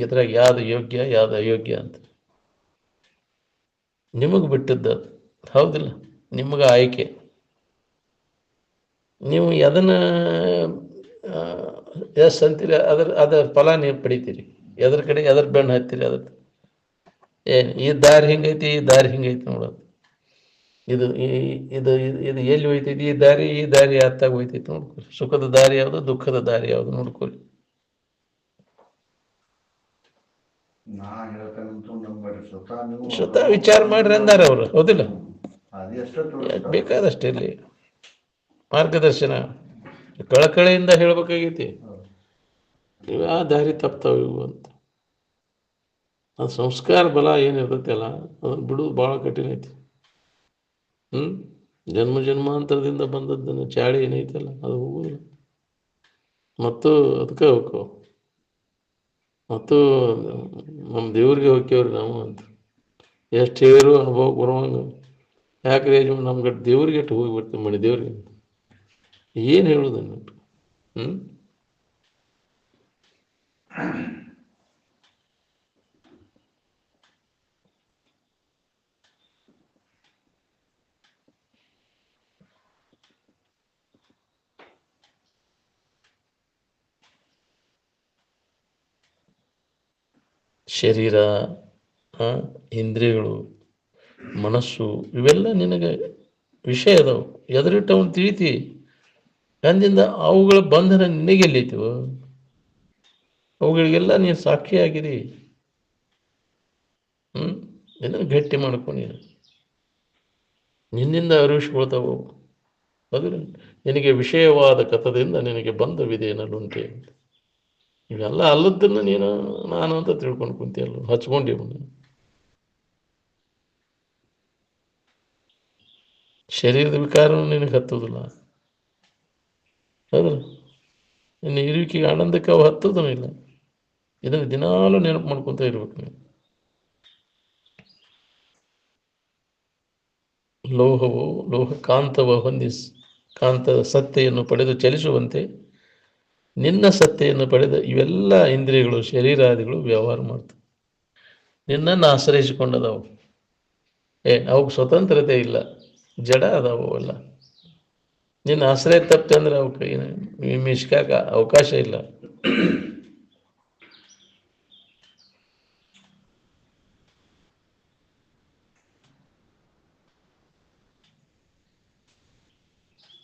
ಇದ್ರಾಗ ಯಾವ್ದು ಯೋಗ್ಯ ಯಾವ್ದು ಅಯೋಗ್ಯ ಅಂತ ನಿಮಗೆ ಬಿಟ್ಟದ್ದು, ಹೌದಿಲ್ಲ? ನಿಮಗೆ ಆಯ್ಕೆ. ನೀವು ಎದನ್ನ ಎಸ್ ಅಂತೀರಿ, ಅದರ ಫಲ ನೀವು ಪಡಿತೀರಿ. ಎದ್ರ ಕಡೆ ಎದ್ರ ಬೆನ್ನು ಹತ್ತೀರಿ ಅದ್ರ ಈ ದಾರಿ ಹಿಂಗೈತಿ, ಈ ದಾರಿ ಹಿಂಗೈತಿ ನೋಡೋದು. ಇದು ಇದು ಇದು ಎಲ್ಲಿ ಹೋಯ್ತೈತಿ? ಈ ದಾರಿ ಅತ್ತಾಗ ಹೋಯ್ತೈತಿ ನೋಡ್ಕೊರಿ. ಸುಖದ ದಾರಿ ಯಾವುದು, ದುಃಖದ ದಾರಿ ಯಾವುದು ನೋಡ್ಕೊರಿ. ಸ್ವತಃ ವಿಚಾರ ಮಾಡ್ರಿ ಅಂದಾರ ಅವರು, ಹೌದಿಲ್ಲ? ಬೇಕಾದಷ್ಟು ಇಲ್ಲಿ ಮಾರ್ಗದರ್ಶನ ಕಳಕಳಿಯಿಂದ ಹೇಳ್ಬೇಕಾಗೈತಿ. ಆ ದಾರಿ ತಪ್ತಾವ ಇವು ಅಂತ. ಅದು ಸಂಸ್ಕಾರ ಬಲ ಏನಿರ್ತೈತಿ ಅಲ್ಲ ಅದನ್ನು ಬಿಡೋದು ಭಾಳ ಕಠಿಣ ಐತಿ. ಜನ್ಮ ಜನ್ಮಾಂತರದಿಂದ ಬಂದದ್ದನ್ನು ಚಾಳಿ ಏನೈತಲ್ಲ ಅದು ಹೋಗುದಿಲ್ಲ. ಮತ್ತು ಅದಕ್ಕೆ ಹೋಗ್ಕೋ ಮತ್ತು ನಮ್ಮ ದೇವ್ರಿಗೆ ಹೋಗ್ಯವ್ರಿ ನಾವು ಅಂತ ಎಷ್ಟು ಹೇಳಿದ್ರು ಅನುಭವಕ್ಕೆ ಬರುವಂಗೆ. ಯಾಕ್ರಿ ನಮ್ಗೆ ದೇವ್ರಿಗೆ ಎಷ್ಟು ಹೋಗಿ ಬರ್ತೀವಿ ಮನೆ ದೇವ್ರಿಗೆ ಏನು ಹೇಳೋದನ್ನು. ಶರೀರ, ಇಂದ್ರಿಯಗಳು, ಮನಸ್ಸು ಇವೆಲ್ಲ ನಿನಗೆ ವಿಷಯ ಅದಾವು. ಎದುರಿಟ್ಟು ಅವನು ತಿಳಿತಿ ಅಂದಿಂದ ಅವುಗಳ ಬಂಧನ ನಿನಗೆಲ್ಲೈತಿವು. ಅವುಗಳಿಗೆಲ್ಲ ನೀನು ಸಾಕ್ಷಿಯಾಗಿರಿ. ಇದನ್ನು ಗಟ್ಟಿ ಮಾಡ್ಕೊ. ನಿನ್ನಿಂದ ಅರಿವಿಸ್ಕೊಳ್ತಾವು. ಅದು ನಿನಗೆ ವಿಷಯವಾದ ಕಥದಿಂದ ನಿನಗೆ ಬಂಧವಿದೆ ಅನ್ನಲುಂಟೆ. ಇವೆಲ್ಲ ಅಲ್ಲದನ್ನು ನೀನು ನಾನು ಅಂತ ತಿಳ್ಕೊಂಡು ಕುಂತಿಯಲ್ಲ, ಹಚ್ಕೊಂಡಿವನು. ಶರೀರದ ವಿಕಾರನೂ ನಿನಗೆ ಹತ್ತುವುದಿಲ್ಲ. ಹೌದು, ನಿನ್ನ ಇರುವಿಕೆಗೆ ಆನಂದಕ್ಕೆ ಅವು ಹತ್ತೋದೂ ಇಲ್ಲ. ಇದನ್ನು ದಿನಾಲೂ ನೆನಪು ಮಾಡ್ಕೊತ ಇರ್ಬೇಕು ನೀವು. ಲೋಹವು ಲೋಹ ಕಾಂತವ ಹೊಂದಿಸಿ ಕಾಂತದ ಸತ್ತೆಯನ್ನು ಪಡೆದು ಚಲಿಸುವಂತೆ ನಿನ್ನ ಸತ್ತೆಯನ್ನು ಪಡೆದ ಇವೆಲ್ಲ ಇಂದ್ರಿಯಗಳು ಶರೀರಾದಿಗಳು ವ್ಯವಹಾರ ಮಾಡ್ತವೆ. ನಿನ್ನನ್ನು ಆಶ್ರಯಿಸಿಕೊಂಡದವು. ಅವಕ್ಕೆ ಸ್ವತಂತ್ರತೆ ಇಲ್ಲ, ಜಡ ಅದಾವು ಅವೆಲ್ಲ. ನಿನ್ನ ಆಶ್ರಯ ತಪ್ಪೆ ಅಂದ್ರೆ ಅವಕ್ಕೆ ಮಿಷ್ಕಾಕ ಅವಕಾಶ ಇಲ್ಲ.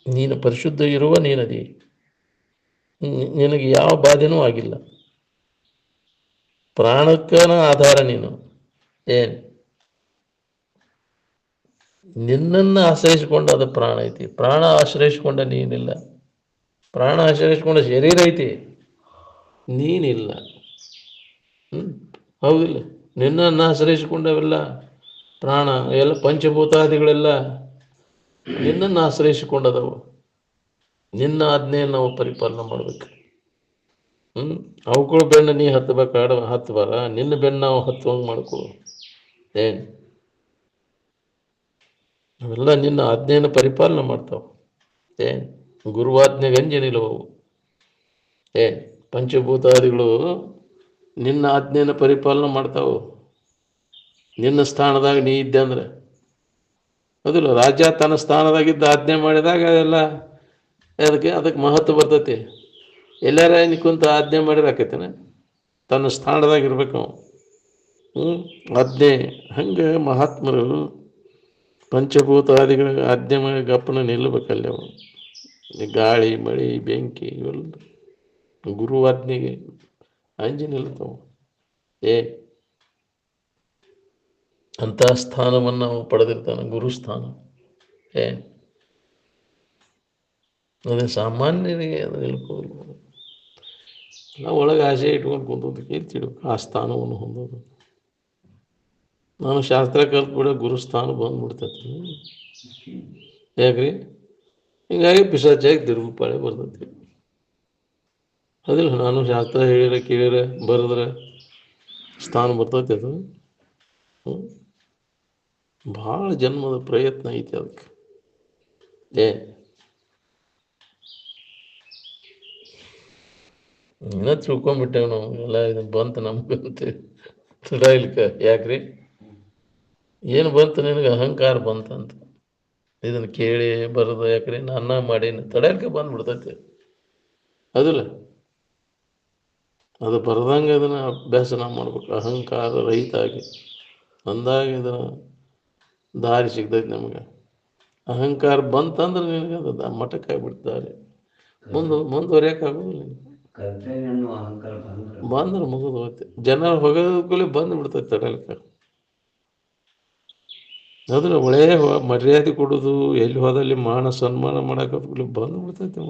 ನೀನು ಪರಿಶುದ್ಧ ಇರುವ ನೀನದಿ. ನಿನಗೆ ಯಾವ ಬಾಧೆನೂ ಆಗಿಲ್ಲ. ಪ್ರಾಣಕ್ಕನ ಆಧಾರ ನೀನು. ನಿನ್ನನ್ನು ಆಶ್ರಯಿಸಿಕೊಂಡ ಅದು ಪ್ರಾಣ ಐತಿ. ಪ್ರಾಣ ಆಶ್ರಯಿಸಿಕೊಂಡ ನೀನಿಲ್ಲ. ಪ್ರಾಣ ಆಶ್ರಯಿಸಿಕೊಂಡ ಶರೀರ ಐತಿ, ನೀನಿಲ್ಲ. ಹೌದಿಲ್ಲ? ನಿನ್ನನ್ನು ಆಶ್ರಯಿಸಿಕೊಂಡವೆಲ್ಲ ಪ್ರಾಣ ಎಲ್ಲ ಪಂಚಭೂತಾದಿಗಳೆಲ್ಲ ನಿನ್ನನ್ನು ಆಶ್ರಯಿಸಿಕೊಂಡದವು. ನಿನ್ನ ಆಜ್ಞೆಯನ್ನು ನಾವು ಪರಿಪಾಲನೆ ಮಾಡ್ಬೇಕು. ಅವುಗಳ ಬೆನ್ನು ನೀ ಹತ್ತಬೇಕಾಡ ಹತ್ತಬಾರ, ನಿನ್ನ ಬೆನ್ನು ನಾವು ಹತ್ತುವಂಗೆ ಮಾಡ್ಕೋ. ಅವೆಲ್ಲ ನಿನ್ನ ಆಜ್ಞೆಯನ್ನು ಪರಿಪಾಲನೆ ಮಾಡ್ತಾವ. ಗುರುವಾಜ್ಞೆಗೆ ಅಂಜನಿಲ್ಲವು. ಪಂಚಭೂತಾದಿಗಳು ನಿನ್ನ ಆಜ್ಞೆಯನ್ನು ಪರಿಪಾಲನೆ ಮಾಡ್ತಾವು. ನಿನ್ನ ಸ್ಥಾನದಾಗ ನೀ ಇದ್ದೆ ಅಂದ್ರೆ ಅದಿಲ್ಲ. ರಾಜ್ಯ ತನ್ನ ಸ್ಥಾನದಾಗಿದ್ದ ಆಜ್ಞೆ ಮಾಡಿದಾಗ ಎಲ್ಲ ಅದಕ್ಕೆ ಮಹತ್ವ ಬರ್ತೈತಿ. ಎಲ್ಲಾರ ಕುಂತ ಆಜ್ಞೆ ಮಾಡಿರಾಕೈತೇನೆ, ತನ್ನ ಸ್ಥಾನದಾಗ ಇರ್ಬೇಕು ನಾವು. ಆಜ್ಞೆ ಹಂಗೆ ಮಹಾತ್ಮರು ಪಂಚಭೂತಾದಿಗಳ ಆಜ್ಞೆ ಮಾಡಿ ಗಪ್ಪನ ನಿಲ್ಲಬೇಕಲ್ಲಿ. ಅವು ಗಾಳಿ ಮಳೆ ಬೆಂಕಿ ಇವೆಲ್ಲ ಗುರುವಾಜ್ಞೆಗೆ ಅಂಜಿ ನಿಲ್ತಾವ. ಅಂತ ಸ್ಥಾನವನ್ನು ನಾವು ಪಡೆದಿರ್ತಾನೆ, ಗುರುಸ್ಥಾನ. ಅದೇ ಸಾಮಾನ್ಯರಿಗೆ ಅದು ನಿಲ್ಕೋದು. ನಾವು ಒಳಗೆ ಆಸೆ ಇಟ್ಕೊಂಡು ಕುಂತೋದಕ್ಕೆ ಇರ್ತಿಡ್ಬೇಕು ಆ ಸ್ಥಾನವನ್ನು ಹೊಂದೋದು. ನಾನು ಶಾಸ್ತ್ರ ಕಲ್ತ್ಬಿಡ ಗುರುಸ್ಥಾನ ಬಂದ್ಬಿಡ್ತೈತಿ. ಯಾಕ್ರಿ? ಹಿಂಗಾಗಿ ಪಿಶಾಚಾಗಿ ತಿರುಗುಪಾಳೆ ಬರ್ತೈತಿ. ಅದಿಲ್ಲ, ನಾನು ಶಾಸ್ತ್ರ ಹೇಳಿರ ಕೇಳಿರ ಬರೆದ್ರೆ ಸ್ಥಾನ ಬರ್ತೈತಿ. ಅದು ಭಾಳ ಜನ್ಮದ ಪ್ರಯತ್ನ ಐತಿ ಅದಕ್ಕೆ. ಇನ್ನೂ ತಿಳ್ಕೊಂಬಿಟ್ಟೇವೆ ನಾವು ಎಲ್ಲ. ಇದನ್ನು ಬಂತು ನಮ್ಗಂತೆ ತಡಲಿಕ್ಕೆ. ಯಾಕ್ರಿ? ಏನು ಬಂತು ನಿನಗೆ? ಅಹಂಕಾರ ಬಂತಂತ. ಇದನ್ನು ಕೇಳಿ ಬರೋದು ಯಾಕ್ರಿ? ನನ್ನ ಮಾಡೀನಿ ತಡೆಯಲಿಕ್ಕೆ ಬಂದ್ಬಿಡ್ತೈತಿ. ಅದಿಲ್ಲ, ಅದು ಬರದಂಗೆ ಅದನ್ನು ಅಭ್ಯಾಸ ನಾವು ಮಾಡ್ಬೇಕು. ಅಹಂಕಾರ ರಹಿತ ಆಗಿ ಅಂದಾಗ ಇದನ್ನು ದಾರಿ ಸಿಗ್ತೈತಿ ನಮಗೆ. ಅಹಂಕಾರ ಬಂತಂದ್ರೆ ನಿನಗೆ ಅದು ಮಠಕ್ಕೆ ಆಗ್ಬಿಡ್ತಾರೆ. ಮುಂದುವರಿಯೋಕ್ಕಾಗೋದಿಲ್ಲ. ಬಂದ್ರೆ ಮುಗಿದು ಹೋಗುತ್ತೆ. ಜನ ಹೋಗೋದಕ್ಕೂ ಬಂದು ಬಿಡ್ತೈತೆ ತಡಲಿಕ್ಕೆ. ಅದ್ರ ಒಳ್ಳೆಯ ಮರ್ಯಾದೆ ಕೊಡೋದು, ಎಲ್ಲಿ ಹೋದಲ್ಲಿ ಮಾನ ಸನ್ಮಾನ ಮಾಡೋಕೆ ಬಂದು ಬಿಡ್ತೈತೆ.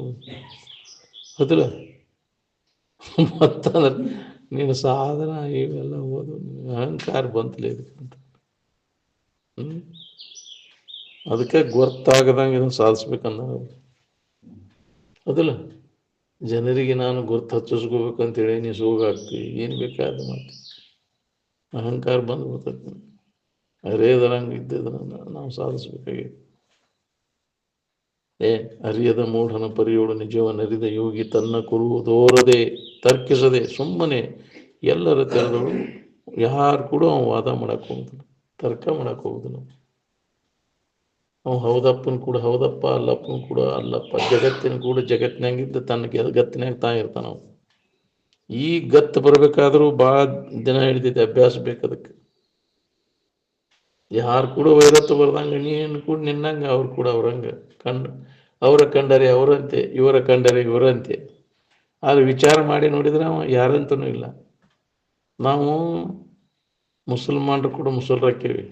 ಅದಿಲ್ಲ ಮತ್ತಂದ್ರೆ ನೀನು ಸಾಧನ ಇವೆಲ್ಲ ಓದು, ಅಹಂಕಾರ ಬಂತಲೇ ಇದಕ್ಕಂತ. ಅದಕ್ಕೆ ಗೊತ್ತಾಗದಂಗೆ ಇದನ್ನು ಸಾಧಿಸ್ಬೇಕನ್ನ ಅದಲ್ಲ. ಜನರಿಗೆ ನಾನು ಗುರ್ತು ಹಚ್ಚಿಸ್ಕೋಬೇಕಂತೇಳಿ ನೀ ಸೋಗಾಗ್ತೀವಿ, ಏನು ಬೇಕಾದ ಮಾತು ಅಹಂಕಾರ ಬಂದು ಬರ್ತೈತಿ. ಅರೇದರಂಗೆ ಇದ್ದಿದ್ದನ್ನು ನಾವು ಸಾಧಿಸ್ಬೇಕಾಗಿ. ಅರಿಯದ ಮೂಢನ ಪರಿಯೋಡು ನಿಜವನ್ನರಿದ ಯೋಗಿ ತನ್ನ ಕುರುವುದೋರದೆ ತರ್ಕಿಸದೆ ಸುಮ್ಮನೆ ಎಲ್ಲರ ತೆರೆದಳು. ಯಾರು ಕೂಡ ಅವ್ನು ವಾದ ಮಾಡಕ್ಕೆ ಹೋಗುದಿಲ್ಲ, ತರ್ಕ ಮಾಡಕ್ಕೆ ಹೋಗುದಿಲ್ಲ. ಅವ್ನು ಹೌದಪ್ಪನ ಕೂಡ ಹೌದಪ್ಪ, ಅಲ್ಲಪ್ಪನ ಕೂಡ ಅಲ್ಲಪ್ಪ, ಜಗತ್ತಿನ ಕೂಡ ಜಗತ್ತಿನಾಗಿದ್ದ ತನ್ನ ಗತ್ತಿನಾಗ ತಾ ಇರ್ತಾನ. ನಾವು ಈ ಗತ್ತು ಬರಬೇಕಾದ್ರೂ ಭಾಳ ದಿನ ಹಿಡಿದೈತೆ, ಅಭ್ಯಾಸ ಬೇಕು. ಯಾರು ಕೂಡ ವೈರತ್ವ ಬರ್ದಂಗೆ ನೀನು ಕೂಡ ನಿನ್ನಂಗೆ, ಅವ್ರು ಕೂಡ ಅವ್ರಂಗೆ ಅವರ ಕಂಡರೆ ಅವರಂತೆ, ಇವರ ಕಂಡರೆ ಇವರಂತೆ. ಅದು ವಿಚಾರ ಮಾಡಿ ನೋಡಿದ್ರೆ ಅವ ಯಾರಂತನೂ ಇಲ್ಲ. ನಾವು ಮುಸಲ್ಮಾನರು ಕೂಡ ಮುಸಲ್ರಾಕ್ಕೇವಿ,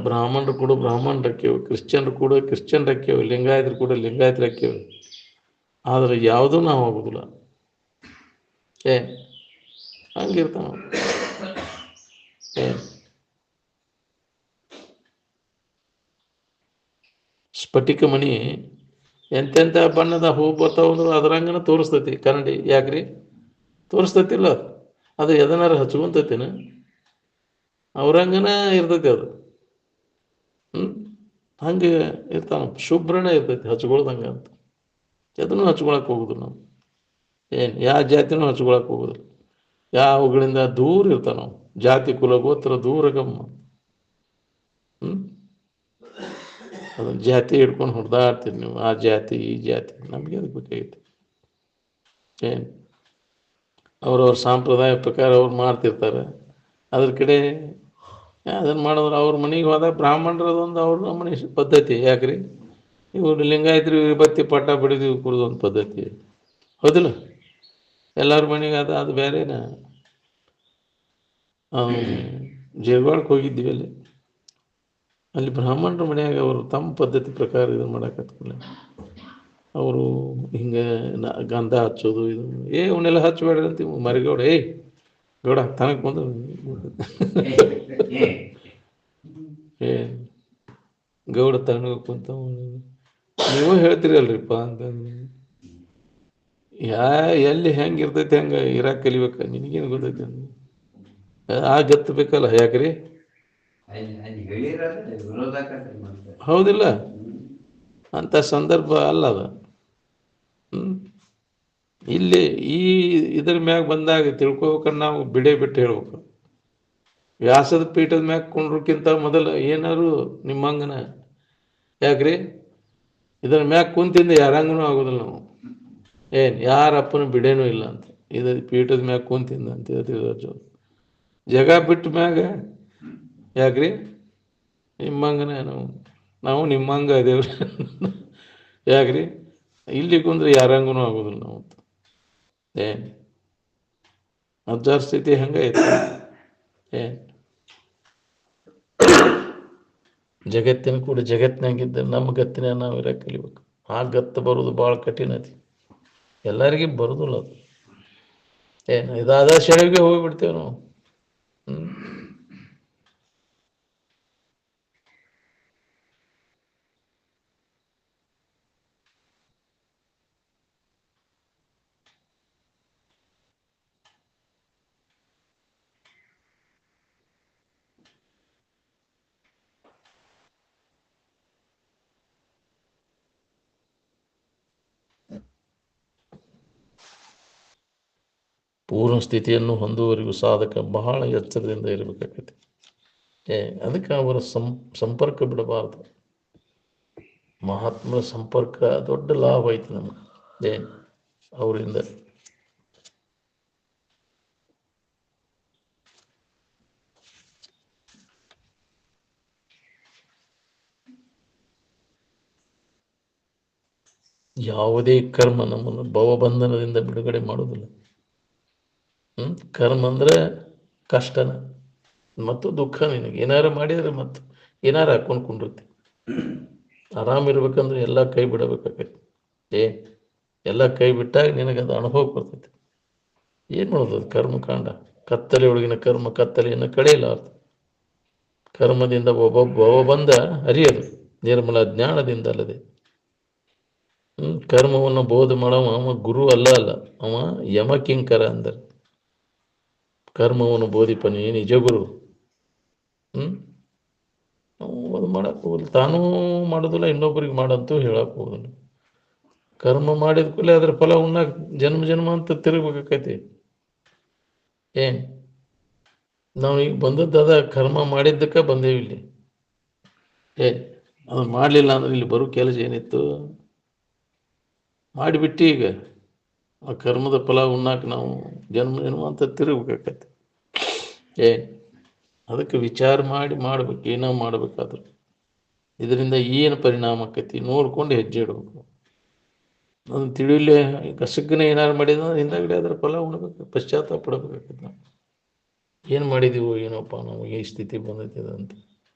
ಬ್ರಾಹ್ಮಣರು ಕೂಡ ಬ್ರಾಹ್ಮಣರಾಕ್ಕೇವಿ, ಕ್ರಿಶ್ಚಿಯನ್ರು ಕೂಡ ಕ್ರಿಶ್ಚಿಯನ್ರಾಕ್ಕೇವಿ, ಲಿಂಗಾಯತರು ಕೂಡ ಲಿಂಗಾಯತರಾಕ್ಕೇವಿ. ಆದರೆ ಯಾವುದೂ ನಾವು ಆಗೋದಿಲ್ಲ. ಹಂಗಿರ್ತಾವ. ಸ್ಫಟಿಕ ಮಣಿ ಎಂತೆಂಥ ಬಣ್ಣದ ಹೂ ಬರ್ತಾವಂದ್ರು ಅದ್ರಂಗನ ತೋರಿಸ್ತೈತಿ ಕನ್ನಡಿ. ಯಾಕ್ರಿ ತೋರಿಸ್ತೈತಿಲ್ಲ? ಅದು ಎದನಾರ ಹಚ್ಕೊಂತೈತಿನ? ಅವ್ರಂಗನ ಇರ್ತೈತಿ ಅದು. ಹಂಗೆ ಇರ್ತಾನ, ಶುಭ್ರನ ಇರ್ತೈತಿ ಹಚ್ಕೊಳ್ದಂಗ ಅಂತ. ಎದನ್ನು ಹಚ್ಕೊಳಕ್ ಹೋಗುದು ನಾವು. ಯಾವ ಜಾತಿನೂ ಹಚ್ಕೊಳಕ್ ಹೋಗುದಿಲ್ಲ. ಯಾವಗಳಿಂದ ದೂರ ಇರ್ತಾವ ನಾವು. ಜಾತಿ ಕುಲ ಗೋತ್ರ ದೂರಗಮ್ಮ. ಅದನ್ನ ಜಾತಿ ಹಿಡ್ಕೊಂಡು ಹೊಡೆದಾಡ್ತೀರಿ ನೀವು, ಆ ಜಾತಿ ಈ ಜಾತಿ. ನಮ್ಗೆ ಅದಕ್ಕೆ ಬೇಕಾಗಿತ್ತು. ಅವ್ರವ್ರ ಸಾಂಪ್ರದಾಯ ಪ್ರಕಾರ ಅವ್ರು ಮಾಡ್ತಿರ್ತಾರೆ. ಅದ್ರ ಕಡೆ ಅದನ್ನು ಮಾಡಿದ್ರೆ ಅವ್ರ ಮನೆಗೆ ಹೋದಾಗ ಬ್ರಾಹ್ಮಣರದೊಂದು ಅವ್ರ ಮನೆ ಪದ್ಧತಿ. ಯಾಕ್ರಿ ಇವ್ರು ಲಿಂಗಾಯತರು ವಿಭತ್ತಿ ಪಟ್ಟ ಬಿಡಿದು ಕುಡಿದು ಒಂದು ಪದ್ಧತಿ, ಹೌದಿಲ್ಲ? ಎಲ್ಲರ ಮನೆಗೆ ಅದು ಬೇರೆನ. ಜೇರ್ವಾಳಕ್ಕೆ ಹೋಗಿದ್ವಿ, ಅಲ್ಲಿ ಬ್ರಾಹ್ಮಣರ ಮನೆಯಾಗ ಅವರು ತಮ್ಮ ಪದ್ಧತಿ ಪ್ರಕಾರ ಇದನ್ನು ಮಾಡಕತ್ತಿಲ್ಲ. ಅವರು ಹಿಂಗೆ ಗಂಧ ಹಚ್ಚೋದು, ಇದು ಅವನ್ನೆಲ್ಲ ಹಚ್ಚಬೇಡ್ರಿ ಅಂತ ಮರಿಗೌಡ ಗೌಡ ತನಕ ಬಂದು ಗೌಡ ತನಗ ಕುಂತ ನೀವು ಹೇಳ್ತೀರಿ ಅಲ್ರಿಪ್ಪ ಅಂತ. ಎಲ್ಲಿ ಹೆಂಗೆ ಇರ್ತೈತಿ ಹಂಗೆ ಇರಾಕ್ ಕಲಿಬೇಕ. ನಿನಗೇನು ಗೊತ್ತೈತಿ? ಆ ಗತ್ತು ಬೇಕಲ್ಲ. ಯಾಕ್ರಿ ಹೌದಿಲ್ಲ? ಅಂತ ಸಂದರ್ಭ ಅಲ್ಲ ಅದು. ಇಲ್ಲಿ ಈ ಇದ್ರ ಮ್ಯಾಗ ಬಂದಾಗ ತಿಳ್ಕೊಬೇಕಂದ್ರೆ ನಾವು ಬಿಟ್ಟು ಹೇಳ್ಬೇಕು. ವ್ಯಾಸದ ಪೀಠದ ಮ್ಯಾಗ ಕುಂಡ್ರಕ್ಕಿಂತ ಮೊದಲು ಏನಾರು ನಿಮ್ಮಂಗನ. ಯಾಕ್ರಿ ಇದರ ಮ್ಯಾಗ ಕುಂತಿಂದ ಯಾರಂಗೂ ಆಗೋದಿಲ್ಲ. ನಾವು ಯಾರಪ್ಪನ ಬಿಡೇನೂ ಇಲ್ಲ ಅಂತ. ಇದು ಪೀಠದ ಮ್ಯಾಗ ಕುಂತಿಂದ ಅಂತ ಜಗ ಬಿಟ್ಟ ಮ್ಯಾಗ. ಯಾಕ್ರಿ ನಿಮ್ಮಂಗನ ನಾವು ನಿಮ್ಮಂಗ ಇದೇವ್ರಿ. ಯಾಕ್ರಿ ಇಲ್ಲಿ ಕುಂದ್ರೆ ಯಾರಂಗೂ ಆಗೋದಿಲ್ಲ ನಾವು. ಅಜ್ಜಾರ ಸ್ಥಿತಿ ಹಂಗೈತಿ. ಜಗತ್ತಿನ ಕೂಡ ಜಗತ್ತಿನಾಗಿದ್ದ ನಮ್ಮ ಗತ್ತಿನ ನಾವು ಇರಕ್ಕೆ ಕಲಿಬೇಕು. ಆ ಗತ್ತು ಬರೋದು ಭಾಳ ಕಠಿಣ ಐತಿ, ಎಲ್ಲರಿಗೂ ಬರೋದಿಲ್ಲ ಅದು. ಇದಾದ ಶೆಳವಿಗೆ ಹೋಗಿಬಿಡ್ತೇವೆ ನಾವು. ಪೂರ್ಣ ಸ್ಥಿತಿಯನ್ನು ಹೊಂದುವವರೆಗೂ ಸಾಧಕ ಬಹಳ ಎಚ್ಚರದಿಂದ ಇರಬೇಕಾಗತ್ತೆ. ಅದಕ್ಕೆ ಅವರ ಸಂಪರ್ಕ ಬಿಡಬಾರ್ದು. ಮಹಾತ್ಮರ ಸಂಪರ್ಕ ದೊಡ್ಡ ಲಾಭ ಐತಿ ನಮ್ಗೆ ಅವರಿಂದ. ಯಾವುದೇ ಕರ್ಮ ನಮ್ಮನ್ನು ಭವಬಂಧನದಿಂದ ಬಿಡುಗಡೆ ಮಾಡೋದಿಲ್ಲ. ಕರ್ಮ ಅಂದ್ರೆ ಕಷ್ಟನ ಮತ್ತು ದುಃಖ. ನಿನಗೆ ಏನಾರು ಮಾಡಿದ್ರೆ ಮತ್ತು ಏನಾರು ಹಾಕೊಂಡು ಕುಂಡಿರ್ತಿ. ಆರಾಮಿರ್ಬೇಕಂದ್ರೆ ಎಲ್ಲ ಕೈ ಬಿಡಬೇಕಾಗೈತಿ. ಎಲ್ಲ ಕೈ ಬಿಟ್ಟಾಗ ನಿನಗೆ ಅದು ಅನುಭವ ಬರ್ತೈತಿ. ಏನು ಮಾಡೋದು ಅದು ಕರ್ಮಕಾಂಡ. ಕತ್ತಲೆ ಒಳಗಿನ ಕರ್ಮ ಕತ್ತಲೆಯನ್ನು ಕಳೆಯಲಾರದು. ಕರ್ಮದಿಂದ ಭವಬಂಧ ಅರಿಯದು ನಿರ್ಮಲ ಜ್ಞಾನದಿಂದ ಅಲ್ಲದೆ. ಕರ್ಮವನ್ನು ಬೋಧ ಮಾಡವ ಅವ ಗುರು ಅಲ್ಲ ಅವ ಯಮಕಿಂಕರ ಅಂದರೆ. ಕರ್ಮವನ್ನು ಬೋಧಿಪನಿ ನಿಜ ಗುರು. ಅದು ಮಾಡಕ್ಕೆ ಹೋಗಲ್ಲ, ತಾನೂ ಮಾಡೋದಿಲ್ಲ, ಇನ್ನೊಬ್ಬರಿಗೆ ಮಾಡಂತೂ ಹೇಳಕ್ಕೆ ಹೋಗೋದಿಲ್ಲ. ಕರ್ಮ ಮಾಡಿದ ಕೂಡಲೇ ಅದ್ರ ಫಲ ಉಣ್ಣಾಕ ಜನ್ಮ ಜನ್ಮ ಅಂತ ತಿರುಗಬೇಕಾಕೈತಿ. ಏನು ನಾವು ಈಗ ಬಂದದ್ದು ಅದ ಕರ್ಮ ಮಾಡಿದ್ದಕ್ಕೆ ಬಂದೇವಿ ಇಲ್ಲಿ. ಅದು ಮಾಡಲಿಲ್ಲ ಅಂದ್ರೆ ಇಲ್ಲಿ ಬರೋ ಕೆಲಸ ಏನಿತ್ತು ಮಾಡಿಬಿಟ್ಟು ಈಗ ಆ ಕರ್ಮದ ಫಲ ಉಣ್ಣಾಕ ನಾವು ಜನ್ಮ ಜನ್ಮ ಅಂತ ತಿರುಗಬೇಕಾಕೈತಿ. ಅದಕ್ಕೆ ವಿಚಾರ ಮಾಡಿ ಮಾಡ್ಬೇಕು. ಏನೋ ಮಾಡ್ಬೇಕಾದ್ರು ಇದರಿಂದ ಏನು ಪರಿಣಾಮ ಆಕೈತಿ ನೋಡ್ಕೊಂಡು ಹೆಜ್ಜೆ ಇಡಬೇಕು. ಅದನ್ನು ತಿಳಿಯಲೇ ಕಸಕ್ಕನೆ ಏನಾರು ಮಾಡಿದ್ರೆ ಹಿಂದಾಗಡೆ ಅದರ ಫಲ ಉಣ್ಬೇಕು, ಪಶ್ಚಾತ್ತಾಪ ಪಡಬೇಕಾಗ್ತದೆ. ನಾವು ಏನು ಮಾಡಿದೀವೋ ಏನೋಪ್ಪ ನಮಗೆ ಈ ಸ್ಥಿತಿ ಬಂದೈತಿದೆ ಅಂತ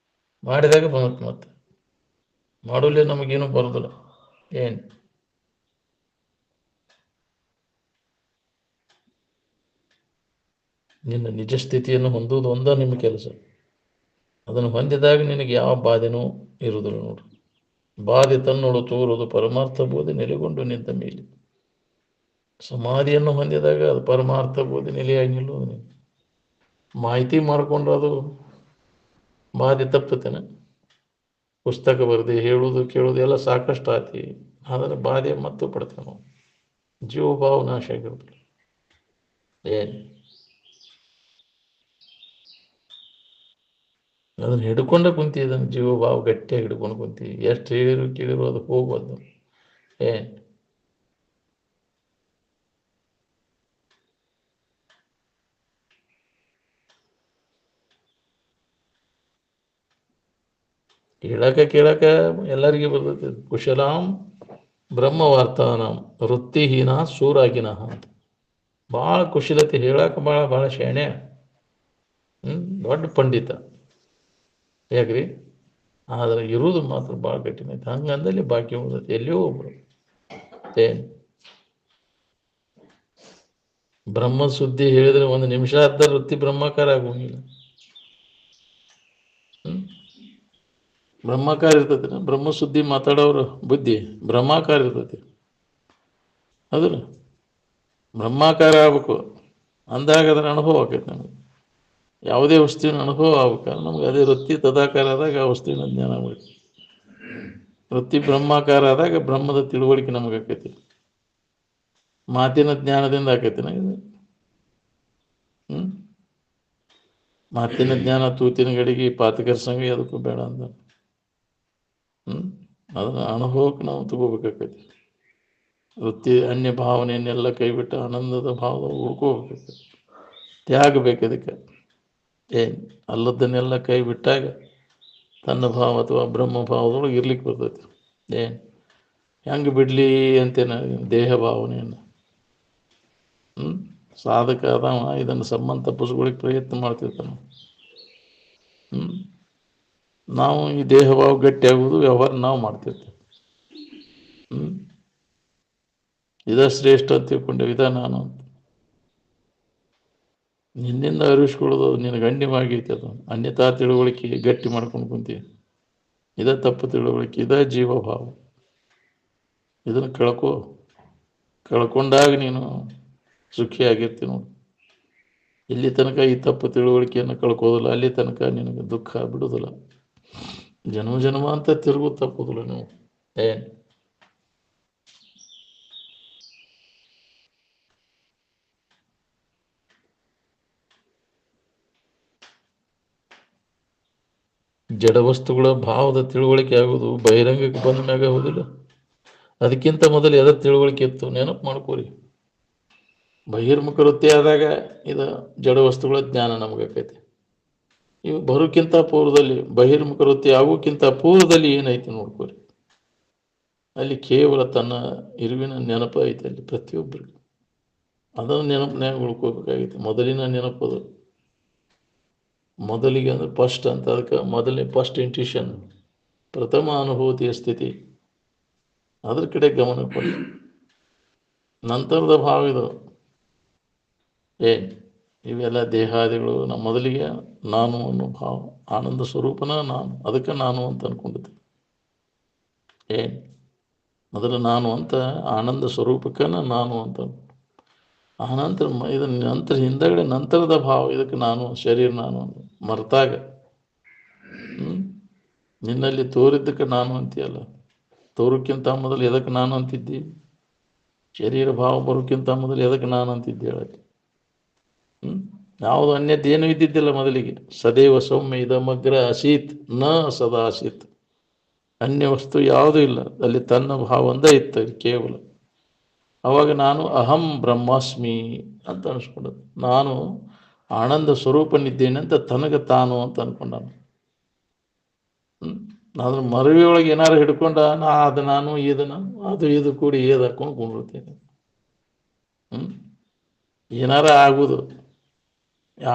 ಮಾಡಿದಾಗ ಬಂದತ್ತೆ. ಮತ್ತೆ ಮಾಡಲೇ ನಮಗೇನು ಬರೋದಿಲ್ಲ. ಏನು ನಿನ್ನ ನಿಜ ಸ್ಥಿತಿಯನ್ನು ಹೊಂದುವುದು ಒಂದ ನಿಮ್ಮ ಕೆಲಸ. ಅದನ್ನು ಹೊಂದಿದಾಗ ನಿನಗೆ ಯಾವ ಬಾಧೆನೂ ಇರುವುದಿಲ್ಲ. ನೋಡು, ಬಾಧೆ ತನ್ನೋಡು ತೋರುವುದು ಪರಮಾರ್ಥ ಬೋಧೆ ನೆಲೆಗೊಂಡು ನಿಂತ ಮೇಲೆ. ಸಮಾಧಿಯನ್ನು ಹೊಂದಿದಾಗ ಅದು ಪರಮಾರ್ಥ ಬೋಧೆ ನೆಲೆಯಾಗಿ ನಿಲ್ಲುವುದು. ಮಾಹಿತಿ ಮಾಡಿಕೊಂಡ್ರೆ ಅದು ಬಾಧೆ ತಪ್ಪುತ್ತೇನೆ. ಪುಸ್ತಕ ಬರೆದು ಹೇಳುವುದು ಕೇಳೋದು ಎಲ್ಲ ಸಾಕಷ್ಟು ಆತಿ, ಆದರೆ ಬಾಧೆ ಮತ್ತು ಪಡ್ತೇವೆ ನಾವು. ಜೀವಭಾವ ನಾಶ ಆಗಿರೋದಿಲ್ಲ. ಏನು ಅದನ್ನು ಹಿಡ್ಕೊಂಡೆ ಕುಂತಿ, ಅದನ್ನು ಜೀವಭಾವ ಗಟ್ಟಿಯಾಗಿ ಹಿಡ್ಕೊಂಡು ಕುಂತಿ. ಎಷ್ಟು ಹೇಳಿರು ಕೇಳಿರು ಅದು ಹೋಗೋದು. ಏನು ಕೇಳಕ ಎಲ್ಲರಿಗೆ ಬರ್ತೈತಿ. ಕುಶಲಾಂ ಬ್ರಹ್ಮವಾರ್ತಾನಾಂ ವೃತ್ತಿಹೀನ ಸೂರಾಗಿನಃ ಅಂತ. ಭಾಳ ಕುಶಲತೆ ಹೇಳಕ್ಕೆ ಭಾಳ ಶಾಣೆ. ದೊಡ್ಡ ಪಂಡಿತ ಯಾಕ್ರಿ, ಆದರೆ ಇರುವುದು ಮಾತ್ರ ಭಾಳ ಕಠಿಣ ಐತೆ. ಹಂಗಂದಲ್ಲಿ ಬಾಕಿ ಉಳಿದೈತಿ ಎಲ್ಲಿಯೋ ಒಬ್ರು. ಏನು ಬ್ರಹ್ಮ ಸುದ್ದಿ ಹೇಳಿದ್ರೆ ಒಂದು ನಿಮಿಷ ಅರ್ಧ ವೃತ್ತಿ ಬ್ರಹ್ಮಾಕಾರ ಆಗೋಂಗಿಲ್ಲ. ಬ್ರಹ್ಮಾಕಾರ ಇರ್ತೈತಿ. ಬ್ರಹ್ಮ ಸುದ್ದಿ ಮಾತಾಡೋರು ಬುದ್ಧಿ ಬ್ರಹ್ಮಾಕಾರ ಇರ್ತೈತಿ. ಅದಲ್ಲ ಬ್ರಹ್ಮಾಕಾರ ಆಗ್ಬೇಕು ಅಂದಾಗ ಅದರ ಅನುಭವ ಆಕೈತಿ. ನಮಗೆ ಯಾವುದೇ ವಸ್ತುವಿನ ಅನುಭವ ಆಗ್ಬೇಕಾದ್ರೆ ನಮ್ಗೆ ಅದೇ ವೃತ್ತಿ ತದಾಕಾರ ಆದಾಗ ಆ ವಸ್ತುವಿನ ಜ್ಞಾನ ಆಗ್ಬೇಕು. ವೃತ್ತಿ ಬ್ರಹ್ಮಾಕಾರ ಆದಾಗ ಬ್ರಹ್ಮದ ತಿಳುವಳಿಕೆ ನಮಗೆ ಆಕೈತಿ. ಮಾತಿನ ಜ್ಞಾನದಿಂದ ಆಕೈತಿ ಇದು. ಮಾತಿನ ಜ್ಞಾನ ತೂತಿನ ಗಡಿಗೆ ಪಾತಕರ ಸಂಘ ಅದಕ್ಕೂ ಬೇಡ ಅಂದ. ಅದನ್ನ ಅನುಭವಕ್ಕೆ ನಾವು ತಗೋಬೇಕಾಕೈತಿ. ವೃತ್ತಿ ಅನ್ಯ ಭಾವನೆಯನ್ನೆಲ್ಲ ಕೈಬಿಟ್ಟು ಆನಂದದ ಭಾವ ಹುಡ್ಕೋಬೇಕು. ತ್ಯಾಗ ಬೇಕು ಅದಕ್ಕೆ. ಏನು ಅಲ್ಲದನ್ನೆಲ್ಲ ಕೈ ಬಿಟ್ಟಾಗ ತನ್ನ ಭಾವ ಅಥವಾ ಬ್ರಹ್ಮ ಭಾವದೊಳಗೆ ಇರ್ಲಿಕ್ಕೆ ಬರ್ತೈತಿ. ಏನು ಹೆಂಗೆ ಬಿಡಲಿ ಅಂತೇನ ದೇಹ ಭಾವನೆಯನ್ನು. ಸಾಧಕ ಅದಾವ ಇದನ್ನು ಸಂಬಂಧ ತಪ್ಪಿಸ್ಕೊಳ್ಳಿಕ್ಕೆ ಪ್ರಯತ್ನ ಮಾಡ್ತಿರ್ತಾನೆ. ನಾವು ಈ ದೇಹ ಭಾವ ಗಟ್ಟಿ ಆಗುವುದು ವ್ಯವಹಾರ ನಾವು ಮಾಡ್ತಿರ್ತೀವಿ. ಇದ ಶ್ರೇಷ್ಠ ಅಂತ ತಿಳ್ಕೊಂಡೇವೆ, ಇದ ನಾನು ಅಂತ ನಿನ್ನಿಂದ ಅರಿವಿಸ್ಕೊಳ್ಳೋದು ನಿನ್ನ ಗಣ್ಯವಾಗೈತೆ. ಅದು ಅನ್ಯತಾ ತಿಳುವಳಿಕೆ ಗಟ್ಟಿ ಮಾಡ್ಕೊಂಡು ಕುಂತೀವಿ. ಇದ ತಪ್ಪು ತಿಳುವಳಿಕೆ, ಇದ ಜೀವಭಾವ. ಇದನ್ನು ಕಳ್ಕೊಂಡಾಗ ನೀನು ಸುಖಿಯಾಗಿರ್ತೀವಿ ನೋಡು. ಇಲ್ಲಿ ತನಕ ಈ ತಪ್ಪು ತಿಳುವಳಿಕೆಯನ್ನು ಕಳ್ಕೋದಿಲ್ಲ, ಅಲ್ಲಿ ತನಕ ನಿನಗೆ ದುಃಖ ಬಿಡುವುದಿಲ್ಲ. ಜನ್ಮ ಜನ್ಮ ಅಂತ ತಿರುಗು ತಪ್ಪುದಿಲ್ಲ ನೀವು. ಏನು ಜಡ ವಸ್ತುಗಳ ಭಾವದ ತಿಳುವಳಿಕೆ ಆಗೋದು ಬಹಿರಂಗಕ್ಕೆ ಬಂದ ಮ್ಯಾಗ ಆಗೋದಿಲ್ಲ. ಅದಕ್ಕಿಂತ ಮೊದಲು ಎದರ ತಿಳುವಳಿಕೆ ಇತ್ತು ನೆನಪು ಮಾಡ್ಕೋರಿ. ಬಹಿರ್ಮುಖ ವೃತ್ತಿ ಆದಾಗ ಇದು ಜಡ ವಸ್ತುಗಳ ಜ್ಞಾನ ನಮಗಾಕೈತಿ. ಇವು ಬರೋಕ್ಕಿಂತ ಪೂರ್ವದಲ್ಲಿ ಬಹಿರ್ಮುಖ ವೃತ್ತಿ ಆಗೋಕ್ಕಿಂತ ಪೂರ್ವದಲ್ಲಿ ಏನೈತಿ ನೋಡ್ಕೋರಿ. ಅಲ್ಲಿ ಕೇವಲ ತನ್ನ ಇರುವಿನ ನೆನಪು ಐತೆ ಅಲ್ಲಿ ಪ್ರತಿಯೊಬ್ಬರಿಗೆ. ಅದನ್ನು ನೆನಪಿನ್ಯಾಗ ಉಳ್ಕೋಬೇಕಾಗಿತ್ತು. ಮೊದಲಿನ ನೆನಪದು ಮೊದಲಿಗೆ ಅಂದ್ರೆ ಫಸ್ಟ್ ಅಂತ. ಅದಕ್ಕೆ ಮೊದಲನೇ ಫಸ್ಟ್ ಇಂಟ್ಯೂಷನ್, ಪ್ರಥಮ ಅನುಭೂತಿಯ ಸ್ಥಿತಿ, ಅದ್ರ ಕಡೆ ಗಮನ ಕೊಡಿ. ನಂತರದ ಭಾವ ಇದು. ಏನು ಇವೆಲ್ಲ ದೇಹಾದಿಗಳು ನಮ್ಮ ಮೊದಲಿಗೆ ನಾನು ಅನ್ನೋ ಭಾವ, ಆನಂದ ಸ್ವರೂಪನ ನಾನು, ಅದಕ್ಕೆ ನಾನು ಅಂತ ಅಂದ್ಕೊಂಡಿದ್ದೆ. ಏನು ಮೊದಲು ನಾನು ಅಂತ ಆನಂದ ಸ್ವರೂಪಕ್ಕನ ನಾನು ಅಂತ, ಆನಂತರ ಇದನ್ನ ನಂತರ ಹಿಂದಗಡೆ ನಂತರದ ಭಾವ, ಇದಕ್ಕೆ ನಾನು ಶರೀರ ನಾನು ಅಂತ ಮರ್ತಾಗ ನಿನ್ನಲ್ಲಿ ತೋರಿದ್ದಕ್ಕೆ ನಾನು ಅಂತೀಯಲ್ಲ, ತೋರೋಕ್ಕಿಂತ ಮೊದಲು ಎದಕ್ಕೆ ನಾನು ಅಂತಿದ್ದಿ? ಶರೀರ ಭಾವ ಬರೋಕ್ಕಿಂತ ಮೊದಲು ಎದಕ್ಕೆ ನಾನು ಅಂತಿದ್ದೆ ಹೇಳಕ್ಕೆ? ಯಾವುದು ಅನ್ಯದ್ದು ಏನೂ ಇದ್ದಿದ್ದಿಲ್ಲ ಮೊದಲಿಗೆ. ಸದೈವ ಸೌಮ್ಯ ಇದಮಗ್ರ ಅಸೀತ್ ನ ಸದಾ ಅಸೀತ್, ಅನ್ಯ ವಸ್ತು ಯಾವುದೂ ಇಲ್ಲ ಅಲ್ಲಿ, ತನ್ನ ಭಾವ ಒಂದೇ ಇತ್ತು ಕೇವಲ. ಅವಾಗ ನಾನು ಅಹಂ ಬ್ರಹ್ಮಾಸ್ಮಿ ಅಂತ ಅನಿಸ್ಕೊಂಡದ್ದು, ನಾನು ಆನಂದ ಸ್ವರೂಪನಿದ್ದೇನೆ ಅಂತ ತನಗೆ ತಾನು ಅಂತ ಅನ್ಕೊಂಡಾನು. ಅದ್ರ ಮರವಿಯೊಳಗೆ ಏನಾರು ಹಿಡ್ಕೊಂಡ ಅದು ನಾನು ಇದನ್ನು ಅದು ಇದು ಕೂಡಿ ಏದು ಹಾಕೊಂಡು ಕುಂಡಿರ್ತೇನೆ. ಏನಾರ ಆಗುದು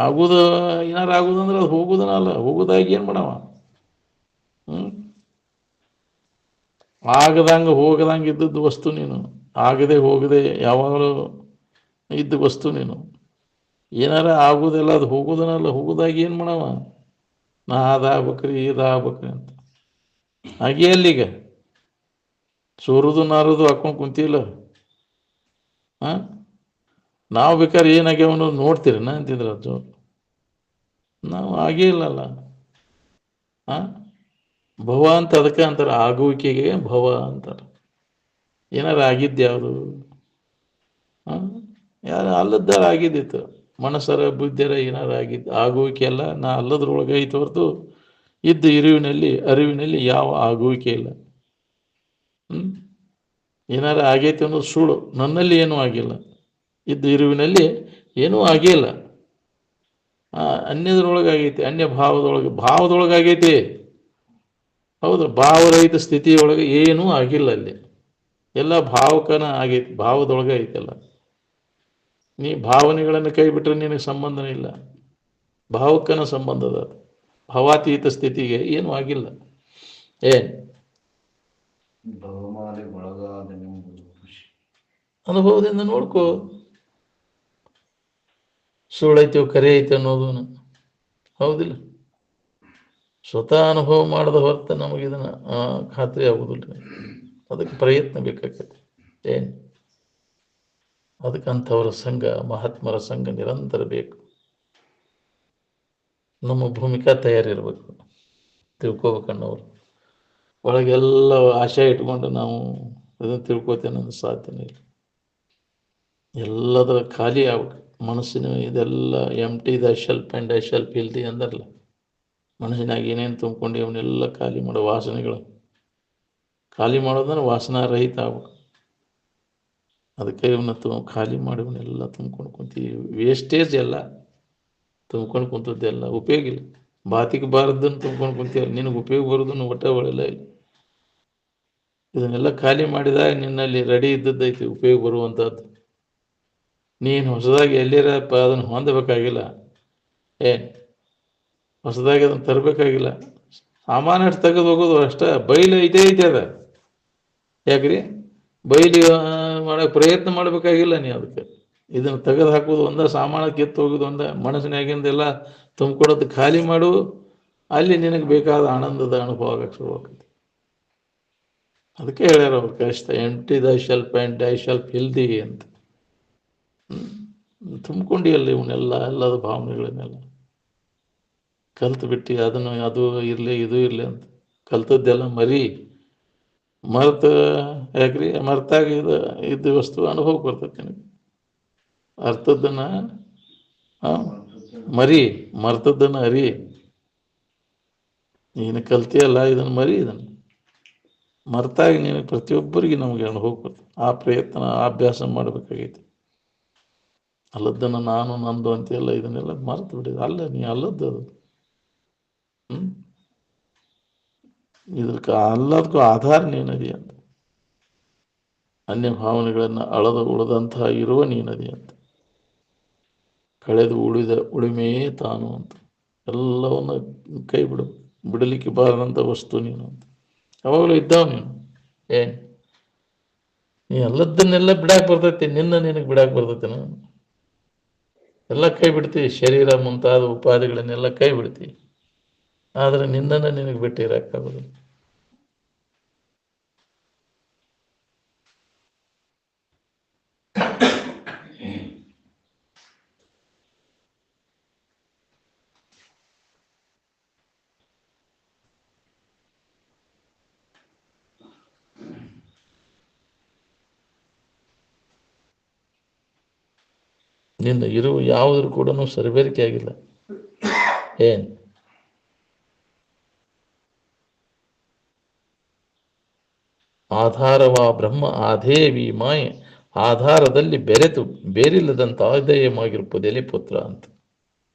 ಆಗುದು ಏನಾರ ಆಗುದಂದ್ರೆ ಅದು ಹೋಗುದನ ಅಲ್ಲ, ಹೋಗುದಾಗಿ ಏನು ಮಾಡವ? ಆಗದಂಗೆ ಹೋಗದಂಗೆ ಇದ್ದದ್ದು ವಸ್ತು ನೀನು, ಆಗದೆ ಹೋಗದೆ ಯಾವಾಗಲೂ ಇದ್ದ ವಸ್ತು ನೀನು. ಏನಾರ ಆಗುದಿಲ್ಲ, ಅದು ಹೋಗುದನಲ್ಲ, ಹೋಗುದಾಗಿ ಏನು ಮಾಡವ? ನಾ ಅದಾಗ್ಬೇಕ್ರಿ ಇದಾಗ್ಬೇಕ್ರಿ ಅಂತ ಹಾಗೆ ಅಲ್ಲಿಗ ಸೋರುದು ನಾರುದು ಹಾಕೊಂಡು ಕುಂತಿಲ್ಲ. ನಾವು ಬೇಕಾದ್ರೆ ಏನಾಗ್ಯಾವ ಅನ್ನೋದು ನೋಡ್ತೀರನ ಅಂತಿದ್ರ ಅದು, ನಾವು ಆಗೇ ಇಲ್ಲಲ್ಲ. ಭವ ಅಂತ ಅದಕ್ಕೆ ಅಂತಾರೆ, ಆಗುವಿಕೆಗೆ ಭವ ಅಂತಾರೆ. ಏನಾರ ಆಗಿದ್ಯಾವುದು? ಯಾರು ಅಲ್ಲದ್ದಾರ ಆಗಿದ್ದಿತ್ತು, ಮನಸ್ಸರ ಬುದ್ಧಿಯರ ಏನಾರು ಆಗಿದ್ದು ಆಗುವಿಕೆ ಅಲ್ಲ. ನಾ ಅಲ್ಲದ್ರೊಳಗೆ ಐತೆ ಹೊರತು ಇದ್ದ ಅರಿವಿನಲ್ಲಿ ಯಾವ ಆಗುವಿಕೆ ಇಲ್ಲ. ಏನಾರ ಆಗೈತೆ ಅನ್ನೋದು ಸುಳ್ಳು, ನನ್ನಲ್ಲಿ ಏನೂ ಆಗಿಲ್ಲ, ಇದ್ದ ಇರುವಿನಲ್ಲಿ ಏನೂ ಆಗಿಲ್ಲ. ಅನ್ಯದ್ರೊಳಗಾಗೈತಿ, ಅನ್ಯ ಭಾವದೊಳಗಾಗೈತಿ. ಹೌದು, ಭಾವರಹಿತ ಸ್ಥಿತಿಯೊಳಗೆ ಏನೂ ಆಗಿಲ್ಲ ಅಲ್ಲಿ, ಎಲ್ಲ ಭಾವಕನ ಆಗೈತಿ, ಭಾವದೊಳಗೆ ಐತೆಲ್ಲ. ನೀ ಭಾವನೆಗಳನ್ನು ಕೈ ಬಿಟ್ಟರೆ ನಿನಗೆ ಸಂಬಂಧನೇ ಇಲ್ಲ, ಭಾವಕ್ಕನ ಸಂಬಂಧದ ಭಾವಾತೀತ ಸ್ಥಿತಿಗೆ ಏನೂ ಆಗಿಲ್ಲ. ಅನುಭವದಿಂದ ನೋಡ್ಕೋ, ಸುಳ್ಳೈತಿ ಕರೆ ಐತೆ ಅನ್ನೋದು ಹೌದಿಲ್ಲ. ಸ್ವತಃ ಅನುಭವ ಮಾಡದ ಹೊರತು ನಮಗೆ ಇದನ್ನ ಖಾತ್ರಿ ಆಗುದಿಲ್ಲ. ಅದಕ್ಕೆ ಪ್ರಯತ್ನ ಬೇಕಾಗ್ತದೆ. ಅದಕ್ಕಂಥವ್ರ ಸಂಘ, ಮಹಾತ್ಮರ ಸಂಘ ನಿರಂತರ ಬೇಕು. ನಮ್ಮ ಭೂಮಿಕಾ ತಯಾರಿರ್ಬೇಕು, ತಿಳ್ಕೊಬೇಕನ್ನೋರು. ಒಳಗೆಲ್ಲ ಆಶಯ ಇಟ್ಕೊಂಡು ನಾವು ಅದನ್ನು ತಿಳ್ಕೊತೇನೆ ಅನ್ನೋದು ಸಾಧ್ಯನೇ ಇಲ್ಲ. ಎಲ್ಲದರ ಖಾಲಿ ಆಗ್ಬೇಕು ಮನಸ್ಸಿನ, ಇದೆಲ್ಲ empty the shelf and I shelf ಇಲ್ದಿ ಅಂದರಲ್ಲ, ಮನಸ್ಸಿನಾಗ ಏನೇನು ತುಂಬ್ಕೊಂಡು ಇವನ್ನೆಲ್ಲ ಖಾಲಿ ಮಾಡೋ ವಾಸನೆಗಳು ಖಾಲಿ ಮಾಡೋದಂದ್ರೆ ವಾಸನಾರಹಿತ ಆಗ್ಬೇಕು. ಅದಕ್ಕೆ ಇವನ್ನ ಖಾಲಿ ಮಾಡಿ ಇವನ್ನೆಲ್ಲ ತುಂಬ್ಕೊಂಡು ಕುಂತೀವಿ. ವೇಸ್ಟೇಜ್ ಎಲ್ಲ ತುಂಬ್ಕೊಂಡು ಕುಂತದ್ದೆಲ್ಲ ಉಪಯೋಗ ಇಲ್ಲ. ಬಾತಿಗೆ ಬಾರದನ್ನು ತುಂಬ್ಕೊಂಡು ಕುಂತೀವಲ್ಲ, ನಿನಗೆ ಉಪಯೋಗ ಬರೋದನ್ನು ಒಟ್ಟ ಒಳ್ಳೆಲ್ಲ ಇಲ್ಲ. ಇದನ್ನೆಲ್ಲ ಖಾಲಿ ಮಾಡಿದಾಗ ನಿನ್ನಲ್ಲಿ ರೆಡಿ ಇದ್ದದ್ದೈತಿ ಉಪಯೋಗ ಬರುವಂಥದ್ದು. ನೀನು ಹೊಸದಾಗಿ ಎಲ್ಲಿರಪ್ಪ ಅದನ್ನು ಹೊಂದಬೇಕಾಗಿಲ್ಲ, ಹೊಸದಾಗಿ ಅದನ್ನು ತರಬೇಕಾಗಿಲ್ಲ. ಸಾಮಾನು ಅಷ್ಟು ತೆಗೆದು ಹೋಗೋದು ಅಷ್ಟೇ. ಬೈಲು ಐತೆ ಅದ, ಯಾಕ್ರಿ ಬೈಲಿ ಮಾಡೋಕೆ ಪ್ರಯತ್ನ ಮಾಡಬೇಕಾಗಿಲ್ಲ. ನೀ ಅದಕ್ಕೆ ಇದನ್ನು ತೆಗೆದು ಹಾಕೋದು ಒಂದ, ಸಾಮಾನು ಕಿತ್ತು ಹೋಗೋದು ಒಂದ, ಮನಸ್ಸಿನಾಗಿಂದೆಲ್ಲ ತುಂಬಿಕೊಡೋದು ಖಾಲಿ ಮಾಡು, ಅಲ್ಲಿ ನಿನಗೆ ಬೇಕಾದ ಆನಂದದ ಅನುಭವ ಆಗಕ್ಕೆ ಶುರುವಾಗುತ್ತೆ. ಅದಕ್ಕೆ ಹೇಳ್ಯಾರ ಅವ್ರು ಕಷ್ಟ, empty the shelf and I shelf ಇಲ್ದಿ ಅಂತ. ತುಂಬಿಕೊಂಡು ಅಲ್ಲಿ ಇವನ್ನೆಲ್ಲ ಎಲ್ಲದ ಭಾವನೆಗಳನ್ನೆಲ್ಲ ಕಲ್ತು ಬಿಟ್ಟು ಅದನ್ನು ಅದು ಇರಲಿ ಇದು ಇರಲಿ ಅಂತ ಕಲ್ತದ್ದೆಲ್ಲ ಮರೆತ ಯಾಕ್ರಿ ಮರ್ತಾಗ ಇದ್ದ ವಸ್ತು ಅನುಭವಕ್ಕೆ ಬರ್ತೈತೆ ನಿನಗೆ. ಅರ್ಥದ್ದನ್ನು ಮರ್ತದ್ದನ್ನು ಅರಿ. ನೀನು ಕಲ್ತಿಯಲ್ಲ, ಇದನ್ನು ಇದನ್ನು ಮರ್ತಾಗಿ ನೀನು ಪ್ರತಿಯೊಬ್ಬರಿಗೆ ನಮಗೆ ಅನುಭವ ಬರ್ತದೆ. ಆ ಪ್ರಯತ್ನ ಅಭ್ಯಾಸ ಮಾಡಬೇಕಾಗೈತಿ. ಅಲ್ಲದ್ದನ್ನು ನಾನು ನಂದು ಅಂತೆಲ್ಲ ಇದನ್ನೆಲ್ಲ ಮರ್ತು ಬಿಡಿದ. ಅಲ್ಲ, ನೀ ಅಲ್ಲದ್ದು ಅದು. ಇದಕ್ಕೆ ಎಲ್ಲದಕ್ಕೂ ಆಧಾರ ನೀನದಿ ಅಂತ. ಅನ್ಯ ಭಾವನೆಗಳನ್ನು ಉಳಿದಂತಹ ಇರುವ ನೀನದಿ ಅಂತ. ಕಳೆದು ಉಳಿಮೆಯೇ ತಾನು ಅಂತ. ಎಲ್ಲವನ್ನು ಕೈ ಬಿಡಲಿಕ್ಕೆ ಬಾರದಂಥ ವಸ್ತು ನೀನು ಅಂತ. ಯಾವಾಗಲೂ ಇದ್ದಾವ ನೀನು. ನೀ ಎಲ್ಲದನ್ನೆಲ್ಲ ಬಿಡಾಕ್ ಬರ್ತೈತಿ, ನಿನಗೆ ಬಿಡಾಕ್ ಬರ್ತೈತೇನ? ಎಲ್ಲ ಕೈ ಬಿಡ್ತಿ, ಶರೀರ ಮುಂತಾದ ಉಪಾಧಿಗಳನ್ನೆಲ್ಲ ಕೈ ಬಿಡ್ತಿ. ಆದರೆ ನಿನ್ನನ್ನು ನಿನಗೆ ಬಿಟ್ಟಿರೋಕ್ಕಾಗೋದು. ನಿನ್ನ ಇರುವ ಯಾವುದ್ರ ಕೂಡ ಸರಿಬೇರಿಕೆ ಆಗಿಲ್ಲ. ಏನು ಆಧಾರವ ಬ್ರಹ್ಮ ಆಧೇವಿ ಮಾಯೆ ಆಧಾರದಲ್ಲಿ ಬೆರೆತು ಬೇರಿಲ್ಲದಂತ ಆಧೇಯವಾಗಿರುವುದೆಲೆ ಪುತ್ರ ಅಂತ.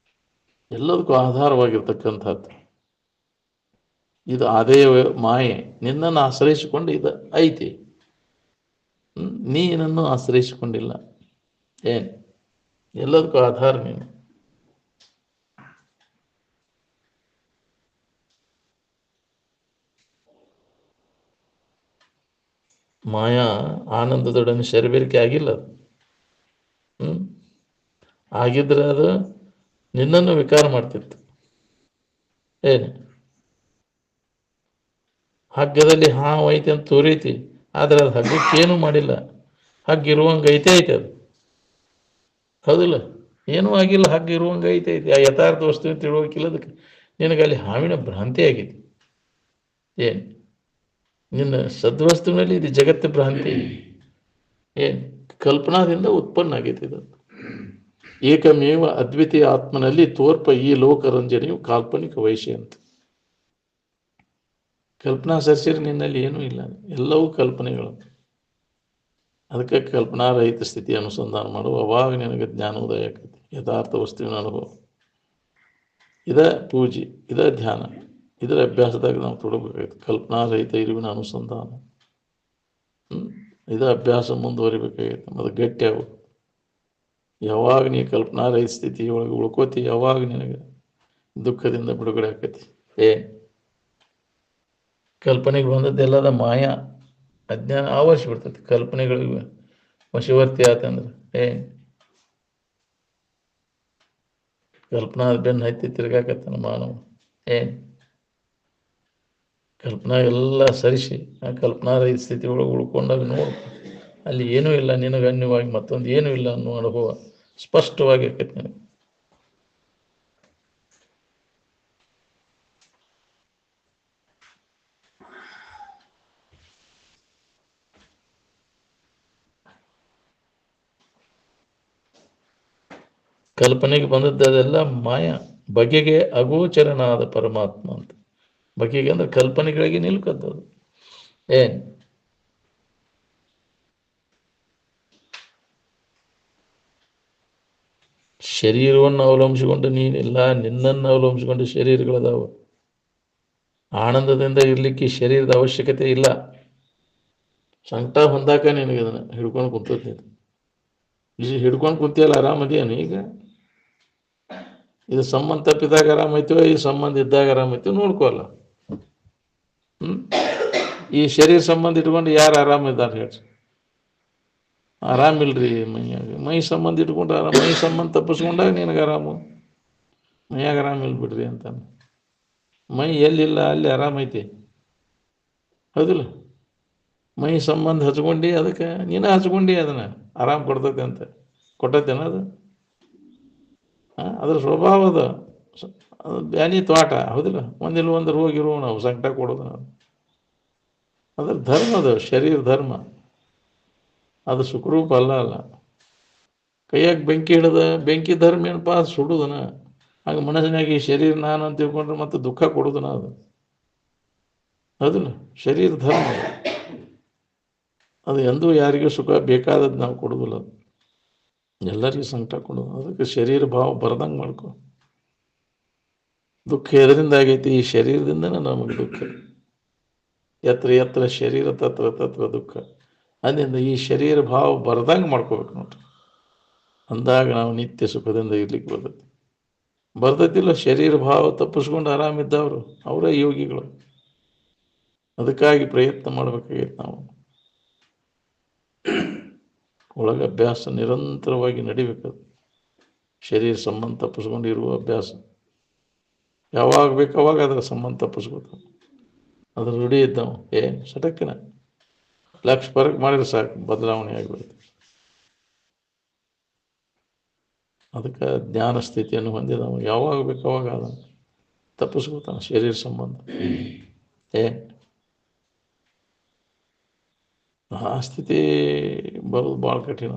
ಎಲ್ಲದಕ್ಕೂ ಆಧಾರವಾಗಿರ್ತಕ್ಕಂಥದ್ದು ಇದು ಆಧೇಯ ಮಾಯೆ. ನಿನ್ನನ್ನು ಆಶ್ರಯಿಸಿಕೊಂಡು ಇದು ಐತಿ, ನೀನನ್ನು ಆಶ್ರಯಿಸಿಕೊಂಡಿಲ್ಲ. ಏನು ಎಲ್ಲದಕ್ಕೂ ಆಧಾರ ನೀನು. ಮಾಯಾ ಆನಂದದೊಡನೆ ಶರೀಬೇರಿಕೆ ಆಗಿಲ್ಲ ಅದು. ಆಗಿದ್ರೆ ಅದು ನಿನ್ನನ್ನು ವಿಕಾರ ಮಾಡ್ತಿತ್ತು. ಏನು ಹಗ್ಗದಲ್ಲಿ ಹಾವು ಐತೆ ಅಂತ ತೋರೈತಿ, ಆದರೆ ಅದು ಹಗ್ಗಕ್ಕೇನು ಮಾಡಿಲ್ಲ. ಹಗ್ಗ ಇರುವಂಗೆ ಐತೆ ಅದು. ಹೌದಿಲ್ಲ? ಏನೂ ಆಗಿಲ್ಲ, ಹಗ್ಗ ಇರುವಂಗೆ ಐತೆ. ಆ ಯಥಾರ್ಥ ವಸ್ತು ತಿಳುವಕ್ಕಿಲ್ಲ ಅದಕ್ಕೆ. ನಿನಗೆ ಅಲ್ಲಿ ಹಾವಿನ ಭ್ರಾಂತಿ ಆಗೈತಿ. ಏನು ನಿನ್ನ ಸದ್ವಸ್ತುವಿನಲ್ಲಿ ಇದು ಜಗತ್ತು ಭ್ರಾಂತಿ. ಏನು ಕಲ್ಪನಾದಿಂದ ಉತ್ಪನ್ನ ಆಗೈತಿ ಇದು. ಏಕಮೇವ ಅದ್ವಿತೀಯ ಆತ್ಮನಲ್ಲಿ ತೋರ್ಪ ಈ ಲೋಕರಂಜನೆಯು ಕಾಲ್ಪನಿಕ ವೈಶ್ಯ ಅಂತ. ಕಲ್ಪನಾ ಸಸ್ಯರು ನಿನ್ನಲ್ಲಿ ಏನೂ ಇಲ್ಲ, ಎಲ್ಲವೂ ಕಲ್ಪನೆಗಳು. ಅದಕ್ಕೆ ಕಲ್ಪನಾರಹಿತ ಸ್ಥಿತಿ ಅನುಸಂಧಾನ ಮಾಡುವ ಅವಾಗ ನಿನಗೆ ಜ್ಞಾನೋದಯ ಆಕೈತಿ. ಯಥಾರ್ಥ ವಸ್ತುವಿನ ಅನುಭವ ಇದ ಪೂಜೆ, ಇದ ಧ್ಯಾನ, ಇದರ ಅಭ್ಯಾಸದಾಗ ನಾವು ತೊಡಗಬೇಕಾಗೈತಿ. ಕಲ್ಪನಾರಹಿತ ಇರುವಿನ ಅನುಸಂಧಾನ, ಇದ ಅಭ್ಯಾಸ ಮುಂದುವರಿಬೇಕಾಗೈತಿ. ಅದು ಗಟ್ಟಿ ಆಗ್ಬೇಕು. ಯಾವಾಗ ನೀ ಕಲ್ಪನಾರಹಿತ ಸ್ಥಿತಿಯೊಳಗೆ ಉಳ್ಕೋತಿ, ಯಾವಾಗ ನಿನಗೆ ದುಃಖದಿಂದ ಬಿಡುಗಡೆ ಆಕೈತಿ. ಕಲ್ಪನೆಗೆ ಬಂದದ್ದೆಲ್ಲದ ಮಾಯಾ ಅಜ್ಞಾನ ಆವರಿಸಿಬಿಡ್ತೈತಿ. ಕಲ್ಪನೆಗಳಿಗೆ ವಶವರ್ತಿ ಆತಂದ್ರೆ ಕಲ್ಪನಾ ಬೆನ್ನು ಹತ್ತಿ ತಿರ್ಗಾಕತ್ತಾನ ಮಾನವ. ಕಲ್ಪನಾ ಎಲ್ಲ ಸರಿಸಿ ಆ ಕಲ್ಪನಾರಹಿತ ಸ್ಥಿತಿ ಒಳಗೆ ಉಳ್ಕೊಂಡಾಗ ನೋಡು, ಅಲ್ಲಿ ಏನೂ ಇಲ್ಲ, ನಿನಗೆ ಅನ್ಯವಾಗಿ ಮತ್ತೊಂದು ಏನೂ ಇಲ್ಲ ಅನ್ನೋ ಅನುಭವ ಸ್ಪಷ್ಟವಾಗಿ ಆಕೈತಿ ನನಗೆ. ಕಲ್ಪನೆಗೆ ಬಂದದ್ದೆಲ್ಲ ಮಾಯ, ಬಗೆಗೆ ಅಗೋಚರನಾದ ಪರಮಾತ್ಮ ಅಂತ. ಬಗೆಗೆ ಅಂದ್ರೆ ಕಲ್ಪನೆಗಳಿಗೆ ನಿಲ್ಕದ್ದದು. ಶರೀರವನ್ನು ಅವಲಂಬಿಸಿಕೊಂಡು ನೀನಿಲ್ಲ, ನಿನ್ನನ್ನು ಅವಲಂಬಿಸಿಕೊಂಡು ಶರೀರಗಳದಾವ. ಆನಂದದಿಂದ ಇರ್ಲಿಕ್ಕೆ ಶರೀರದ ಅವಶ್ಯಕತೆ ಇಲ್ಲ. ಸಂಕಟ ಹೊಂದಾಕ ನಿನಗೆ ಅದನ್ನು ಹಿಡ್ಕೊಂಡು ಕುಂತೈತಿ. ಹಿಡ್ಕೊಂಡು ಕುಂತಿಯಲ್ಲ, ಆರಾಮದೇನು? ಈಗ ಇದು ಸಂಬಂಧ ತಪ್ಪಿದಾಗ ಆರಾಮೈತೋ, ಈ ಸಂಬಂಧ ಇದ್ದಾಗ ಆರಾಮೈತೋ ನೋಡ್ಕೋಲ್ಲ. ಈ ಶರೀರ ಸಂಬಂಧ ಇಟ್ಕೊಂಡು ಯಾರು ಆರಾಮಿದ್ದಾರೆ ಹೇಳ್ರಿ? ಆರಾಮಿಲ್ರಿ ಮೈಯಾಗ. ಮೈ ಸಂಬಂಧ ಇಟ್ಕೊಂಡು ಆರಾಮ, ಮೈ ಸಂಬಂಧ ತಪ್ಪಿಸ್ಕೊಂಡಾಗ ನಿನಗೆ ಆರಾಮು. ಮೈಯಾಗ ಆರಾಮಿಲ್ಲ ಬಿಡ್ರಿ ಅಂತಾನೆ. ಮೈ ಎಲ್ಲಿಲ್ಲ ಅಲ್ಲಿ ಆರಾಮೈತಿ, ಹೌದಿಲ್ಲ? ಮೈ ಸಂಬಂಧ ಹಚ್ಕೊಂಡು ಅದಕ್ಕೆ ನೀನು ಹಚ್ಕೊಂಡು ಅದನ್ನು ಆರಾಮ ಕೊಡ್ತೈತೆ ಅಂತ ಕೊಟ್ಟೈತೇನ ಅದು? ಅದ್ರ ಸ್ವಭಾವ ಅದು ಬ್ಯಾನಿ ತೋಟ, ಹೌದಿಲ್ಲ? ಒಂದಿಲ್ಲ ಒಂದು ರೋಗ ಇರುವ ನಾವು ಸಂಕಟ ಕೊಡೋದು ನಾವು. ಅದ್ರ ಧರ್ಮ, ಅದು ಶರೀರ ಧರ್ಮ, ಅದು ಸುಖರೂಪ ಅಲ್ಲ. ಕೈಯಾಗ ಬೆಂಕಿ ಹಿಡಿದ ಬೆಂಕಿ ಧರ್ಮ ಏನಪ್ಪ? ಅದು ಸುಡುದನ. ಹಾಗೆ ಮನಸ್ಸಿನಾಗ ಈ ಶರೀರ ನಾನು ಅಂತ ತಿಳ್ಕೊಂಡ್ರೆ ಮತ್ತೆ ದುಃಖ ಕೊಡುದನ ಅದು, ಹೌದಿಲ್ಲ? ಶರೀರ ಧರ್ಮ ಅದು ಎಂದೂ ಯಾರಿಗೂ ಸುಖ ಬೇಕಾದದ್ದು ನಾವು ಕೊಡೋದಿಲ್ಲ. ಅದು ಎಲ್ಲರಿಗೂ ಸಂಕಟ ಕೊಡೋದು. ಅದಕ್ಕೆ ಶರೀರ ಭಾವ ಬರ್ದಂಗೆ ಮಾಡ್ಕೊ. ದುಃಖ ಎದರಿಂದ ಆಗೈತಿ? ಈ ಶರೀರದಿಂದನೇ ನಮಗೆ ದುಃಖ. ಎತ್ರ ಎತ್ರ ಶರೀರ ತತ್ರ ತತ್ರ ದುಃಖ. ಅದರಿಂದ ಈ ಶರೀರ ಭಾವ ಬರ್ದಂಗೆ ಮಾಡ್ಕೋಬೇಕು ನೋಡ್ರಿ. ಅಂದಾಗ ನಾವು ನಿತ್ಯ ಸುಖದಿಂದ ಇರ್ಲಿಕ್ಕೆ ಬರ್ತೈತಿ. ಬರ್ತೈತಿಲ್ಲ ಶರೀರ ಭಾವ ತಪ್ಪಿಸ್ಕೊಂಡು ಆರಾಮಿದ್ದವರು ಅವರೇ ಯೋಗಿಗಳು. ಅದಕ್ಕಾಗಿ ಪ್ರಯತ್ನ ಮಾಡ್ಬೇಕಾಗೈತೆ ನಾವು. ಒಳಗೆ ಅಭ್ಯಾಸ ನಿರಂತರವಾಗಿ ನಡಿಬೇಕದು. ಶರೀರ ಸಂಬಂಧ ತಪ್ಪಿಸ್ಕೊಂಡು ಇರುವ ಅಭ್ಯಾಸ. ಯಾವಾಗ ಬೇಕು ಅವಾಗ ಅದರ ಸಂಬಂಧ ತಪ್ಪಿಸ್ಬೇಕು. ಅದ್ರ ರೂಢಿ ಇದ್ದವು ಸಟಕ್ಕಿನ ಲಕ್ಷ ಪರಕ್ ಮಾಡಿದ್ರೆ ಸಾಕು, ಬದಲಾವಣೆ ಆಗಿಬಿಡುತ್ತೆ. ಅದಕ್ಕೆ ಜ್ಞಾನ ಸ್ಥಿತಿಯನ್ನು ಹೊಂದಿದವ ಯಾವಾಗ ಬೇಕು ಅವಾಗ ಅದನ್ನು ತಪ್ಪಿಸ್ಕೊತಾನೆ ಶರೀರ ಸಂಬಂಧ. ಆ ಸ್ಥಿತಿ ಬರೋದು ಭಾಳ ಕಠಿಣ.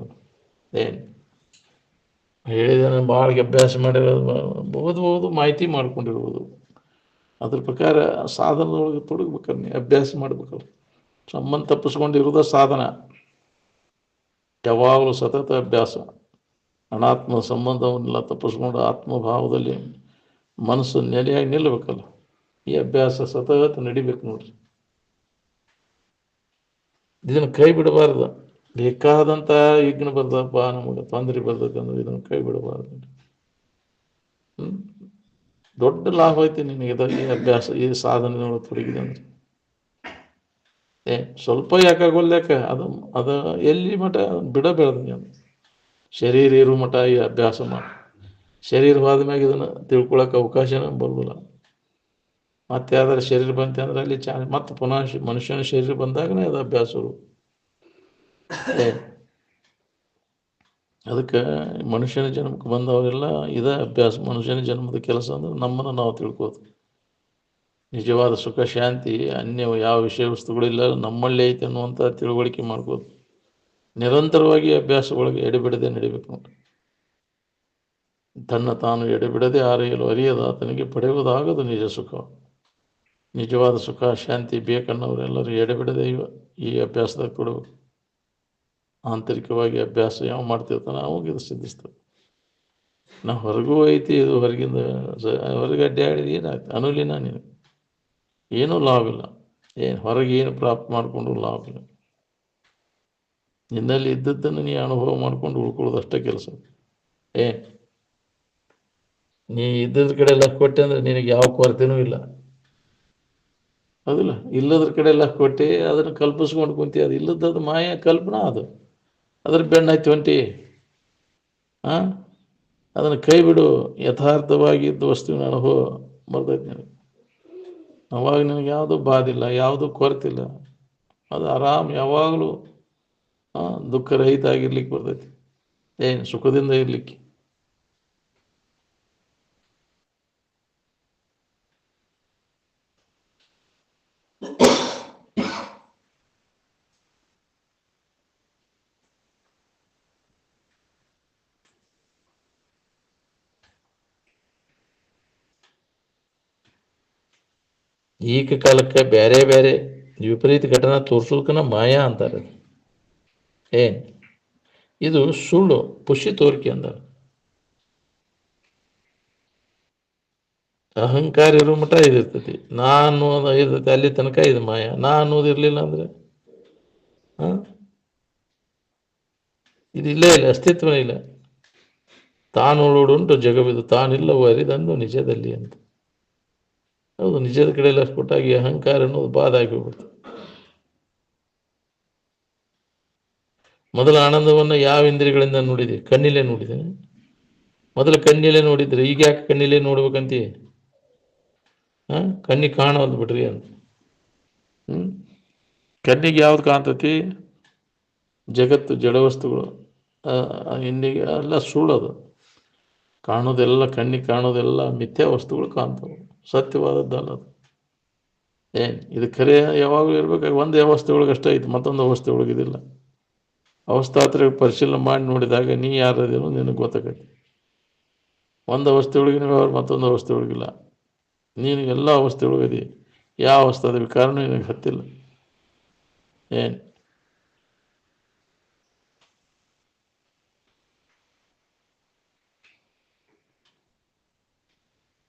ಹೇಳಿದಾನೆ ಭಾಳ ಅಭ್ಯಾಸ ಮಾಡಿರೋದು ಓದ್ಬೋದು, ಮಾಹಿತಿ ಮಾಡ್ಕೊಂಡಿರ್ಬೋದು, ಅದ್ರ ಪ್ರಕಾರ ಸಾಧನದೊಳಗೆ ತೊಡಗ್ಬೇಕಾದ್ರೆ ನೀ ಅಭ್ಯಾಸ ಮಾಡ್ಬೇಕಲ್ಲ. ಸಂಬಂಧ ತಪ್ಪಿಸ್ಕೊಂಡಿರೋದ ಸಾಧನ. ಯಾವಾಗಲೂ ಸತತ ಅಭ್ಯಾಸ. ಅನಾತ್ಮ ಸಂಬಂಧವನ್ನೆಲ್ಲ ತಪ್ಪಿಸ್ಕೊಂಡು ಆತ್ಮಭಾವದಲ್ಲಿ ಮನಸ್ಸು ನೆಲೆಯಾಗಿ ನಿಲ್ಲಬೇಕಲ್ಲ. ಈ ಅಭ್ಯಾಸ ಸತತ ನಡಿಬೇಕು ನೋಡ್ರಿ. ಇದನ್ನು ಕೈ ಬಿಡಬಾರ್ದು. ಬೇಕಾದಂಥ ವಿಘ್ನ ಬರ್ದಪ್ಪ, ನಮಗೆ ತೊಂದರೆ ಬರ್ತಕ್ಕಂದ್ರೆ ಇದನ್ನು ಕೈ ಬಿಡಬಾರ್ದು. ದೊಡ್ಡ ಲಾಭ ಐತಿ ನಿನಗೆ ಈ ಅಭ್ಯಾಸ, ಈ ಸಾಧನೆಯೊಳಗೆ ತೊಡಗಿದೆ ಅಂದ್ರೆ. ಸ್ವಲ್ಪ ಯಾಕಾಗೋಲ್ಯಾಕ ಅದು ಎಲ್ಲಿ ಮಠ ಬಿಡಬೇಡ್ದು ನೀನು. ಶರೀರ ಇರೋ ಮಠ ಈ ಅಭ್ಯಾಸ ಮಾಡಿ. ಶರೀರ ಹೋದ ಮ್ಯಾಗ ಇದನ್ನು ತಿಳ್ಕೊಳಕ್ಕೆ ಅವಕಾಶನೇ ಬರೋದಿಲ್ಲ. ಮತ್ತೆ ಯಾವ್ದಾರು ಶರೀರ ಬಂತೆ ಅಂದ್ರೆ ಅಲ್ಲಿ ಮತ್ತೆ ಪುನಃ ಮನುಷ್ಯನ ಶರೀರ ಬಂದಾಗನೇ ಅದು ಅಭ್ಯಾಸಗಳು. ಅದಕ್ಕೆ ಮನುಷ್ಯನ ಜನ್ಮಕ್ಕೆ ಬಂದವರೆಲ್ಲ ಇದೇ ಅಭ್ಯಾಸ. ಮನುಷ್ಯನ ಜನ್ಮದ ಕೆಲಸ ಅಂದ್ರೆ ನಮ್ಮನ್ನು ನಾವು ತಿಳ್ಕೋದು. ನಿಜವಾದ ಸುಖ ಶಾಂತಿ ಅನ್ಯ ಯಾವ ವಿಷಯ ವಸ್ತುಗಳಿಲ್ಲ, ನಮ್ಮಲ್ಲೇ ಐತೆ ಅನ್ನುವಂಥ ತಿಳುವಳಿಕೆ ಮಾಡ್ಕೋದು. ನಿರಂತರವಾಗಿ ಅಭ್ಯಾಸಗಳಿಗೆ ಎಡೆಬಿಡದೆ ನಡಿಬೇಕು ನೋಡ್ರಿ. ತನ್ನ ತಾನು ಎಡೆಬಿಡದೆ ಆರೆಯಲು ಅರಿಯದ ಆತನಿಗೆ ಪಡೆಯುವುದಾಗದು ನಿಜ ಸುಖ. ನಿಜವಾದ ಸುಖ ಶಾಂತಿ ಬೇಕನ್ನೋರೆಲ್ಲರೂ ಎಡೆಬಿಡದೆ ಈ ಅಭ್ಯಾಸದಾಗ ಕೊಡಬೇಕು. ಆಂತರಿಕವಾಗಿ ಅಭ್ಯಾಸ ಯಾವ ಮಾಡ್ತಿರ್ತಾನೆ ಅವಾಗ ಇದು ಸಿದ್ಧಿಸ್ತದೆ. ನಾವು ಹೊರಗೂ ಐತಿ, ಇದು ಹೊರಗಿಂದ ಹೊರಗೆ ಅಡ್ಡಾಡಿ ಏನಾಗ್ತದೆ ಅನುಲಿನ ನೀನು ಏನೂ ಲಾಭ ಇಲ್ಲ. ಹೊರಗೆ ಏನು ಪ್ರಾಪ್ತ ಮಾಡಿಕೊಂಡು ಲಾಭ ಇಲ್ಲ. ನಿನ್ನಲ್ಲಿ ಇದ್ದದ್ದನ್ನು ನೀ ಅನುಭವ ಮಾಡ್ಕೊಂಡು ಉಳ್ಕೊಳ್ಳೋದು ಅಷ್ಟೇ ಕೆಲಸ. ನೀ ಇದ್ದದ್ರ ಕಡೆ ಎಲ್ಲ ಕೊಟ್ಟೆ ಅಂದ್ರೆ ನಿನಗೆ ಯಾವ ಕೊರತೆನೂ ಇಲ್ಲ. ಅದಿಲ್ಲ, ಇಲ್ಲದ್ರ ಕಡೆ ಎಲ್ಲ ಕೊಟ್ಟು ಅದನ್ನು ಕಲ್ಪಿಸ್ಕೊಂಡು ಕುಂತಿ. ಅದು ಇಲ್ಲದದು ಮಾಯ ಕಲ್ಪನಾ. ಅದು ಅದ್ರ ಬೆಣ್ಣಾಯ್ತು ಹೊಂಟಿ. ಅದನ್ನು ಕೈ ಬಿಡು. ಯಥಾರ್ಥವಾಗಿದ್ದ ವಸ್ತುವಿನ ಅನುಭವ ಬರ್ತೈತೆ ನಿನಗೆ. ಅವಾಗ ನಿನಗೆ ಯಾವುದೂ ಬಾದಿಲ್ಲ, ಯಾವುದೂ ಕೊರತಿಲ್ಲ. ಅದು ಆರಾಮ್ ಯಾವಾಗಲೂ ದುಃಖರಹಿತ ಆಗಿರ್ಲಿಕ್ಕೆ ಬರ್ತೈತಿ. ಸುಖದಿಂದ ಇರ್ಲಿಕ್ಕೆ. ಈಗ ಕಾಲಕ್ಕೆ ಬೇರೆ ಬೇರೆ ವಿಪರೀತ ಘಟನಾ ತೋರ್ಸೋದಕ್ಕನ ಮಾಯಾ ಅಂತಾರೆ. ಇದು ಸುಳ್ಳು ಪುಷಿ ತೋರಿಕೆ ಅಂದಾರ. ಅಹಂಕಾರ ಇರೋ ಮಟ್ಟ ಇದಿರ್ತೈತಿ. ನಾನು ಇರ್ತೈತಿ ಅಲ್ಲಿ ತನಕ ಇದು ಮಾಯ. ನಾ ಅನ್ನೋದು ಇರಲಿಲ್ಲ ಅಂದ್ರೆ ಇದು ಇಲ್ಲೇ ಇಲ್ಲ, ಅಸ್ತಿತ್ವನೇ ಇಲ್ಲ. ತಾನುಂಟು ಜಗವಿದು, ತಾನಿಲ್ಲವೋ ಅರಿದಂದು ನಿಜದಲ್ಲಿ ಅಂತ. ಹೌದು, ನಿಜದ ಕಡೆ ಎಲ್ಲ ಕೊಟ್ಟಾಗಿ ಅಹಂಕಾರ ಅನ್ನೋದು ಬಾಧ ಆಗಿ ಹೋಗ್ಬಿಡ್ತು. ಮೊದಲ ಆನಂದವನ್ನು ಯಾವ ಇಂದ್ರಿಯಗಳಿಂದ ನೋಡಿದೆ? ಕಣ್ಣಿಲೆ ನೋಡಿದೆ. ಮೊದಲು ಕಣ್ಣಿಲೆ ನೋಡಿದ್ರೆ ಈಗ ಯಾಕೆ ಕಣ್ಣಿಲೆ ನೋಡ್ಬೇಕಂತೀಯ? ಕಣ್ಣಿಗೆ ಕಾಣೋದು ಬಿಡ್ರಿ ಅಂತ. ಕಣ್ಣಿಗೆ ಯಾವ್ದು ಕಾಣ್ತತಿ? ಜಗತ್ತು, ಜಡವಸ್ತುಗಳು, ಇಂದಿಗೆ ಎಲ್ಲ ಸುಳ್ಳದು. ಕಾಣೋದೆಲ್ಲ, ಕಣ್ಣಿಗೆ ಕಾಣೋದೆಲ್ಲ ಮಿಥ್ಯಾ ವಸ್ತುಗಳು ಕಾಣ್ತವೆ, ಸತ್ಯವಾದದ್ದಲ್ಲ ಅದು. ಇದು ಖರೆ ಯಾವಾಗಲೂ ಇರ್ಬೇಕಾಗಿ ಒಂದು ಅವಸ್ಥೆ ಒಳಗೆ ಅಷ್ಟೇ ಐತಿ, ಮತ್ತೊಂದು ಅವಸ್ಥೆ ಒಳಗಿದಿಲ್ಲ. ಅವಸ್ಥಾತ್ರ ಪರಿಶೀಲನೆ ಮಾಡಿ ನೋಡಿದಾಗ ನೀ ಯಾರದೇನೋ ನಿನಗೆ ಗೊತ್ತಾಗೈತಿ. ಒಂದು ಅವಸ್ಥೆ ಒಳಗಿನ ವ್ಯವಹಾರ ಮತ್ತೊಂದು ಅವಸ್ಥೆ ಒಳಗಿಲ್ಲ. ನೀನು ಎಲ್ಲ ಅವಸ್ಥೆ ಒಳಗದಿ. ಯಾವ ಅವಸ್ಥೆ ಅದ ಕಾರಣ ನಿನಗೆ ಹತ್ತಿಲ್ಲ.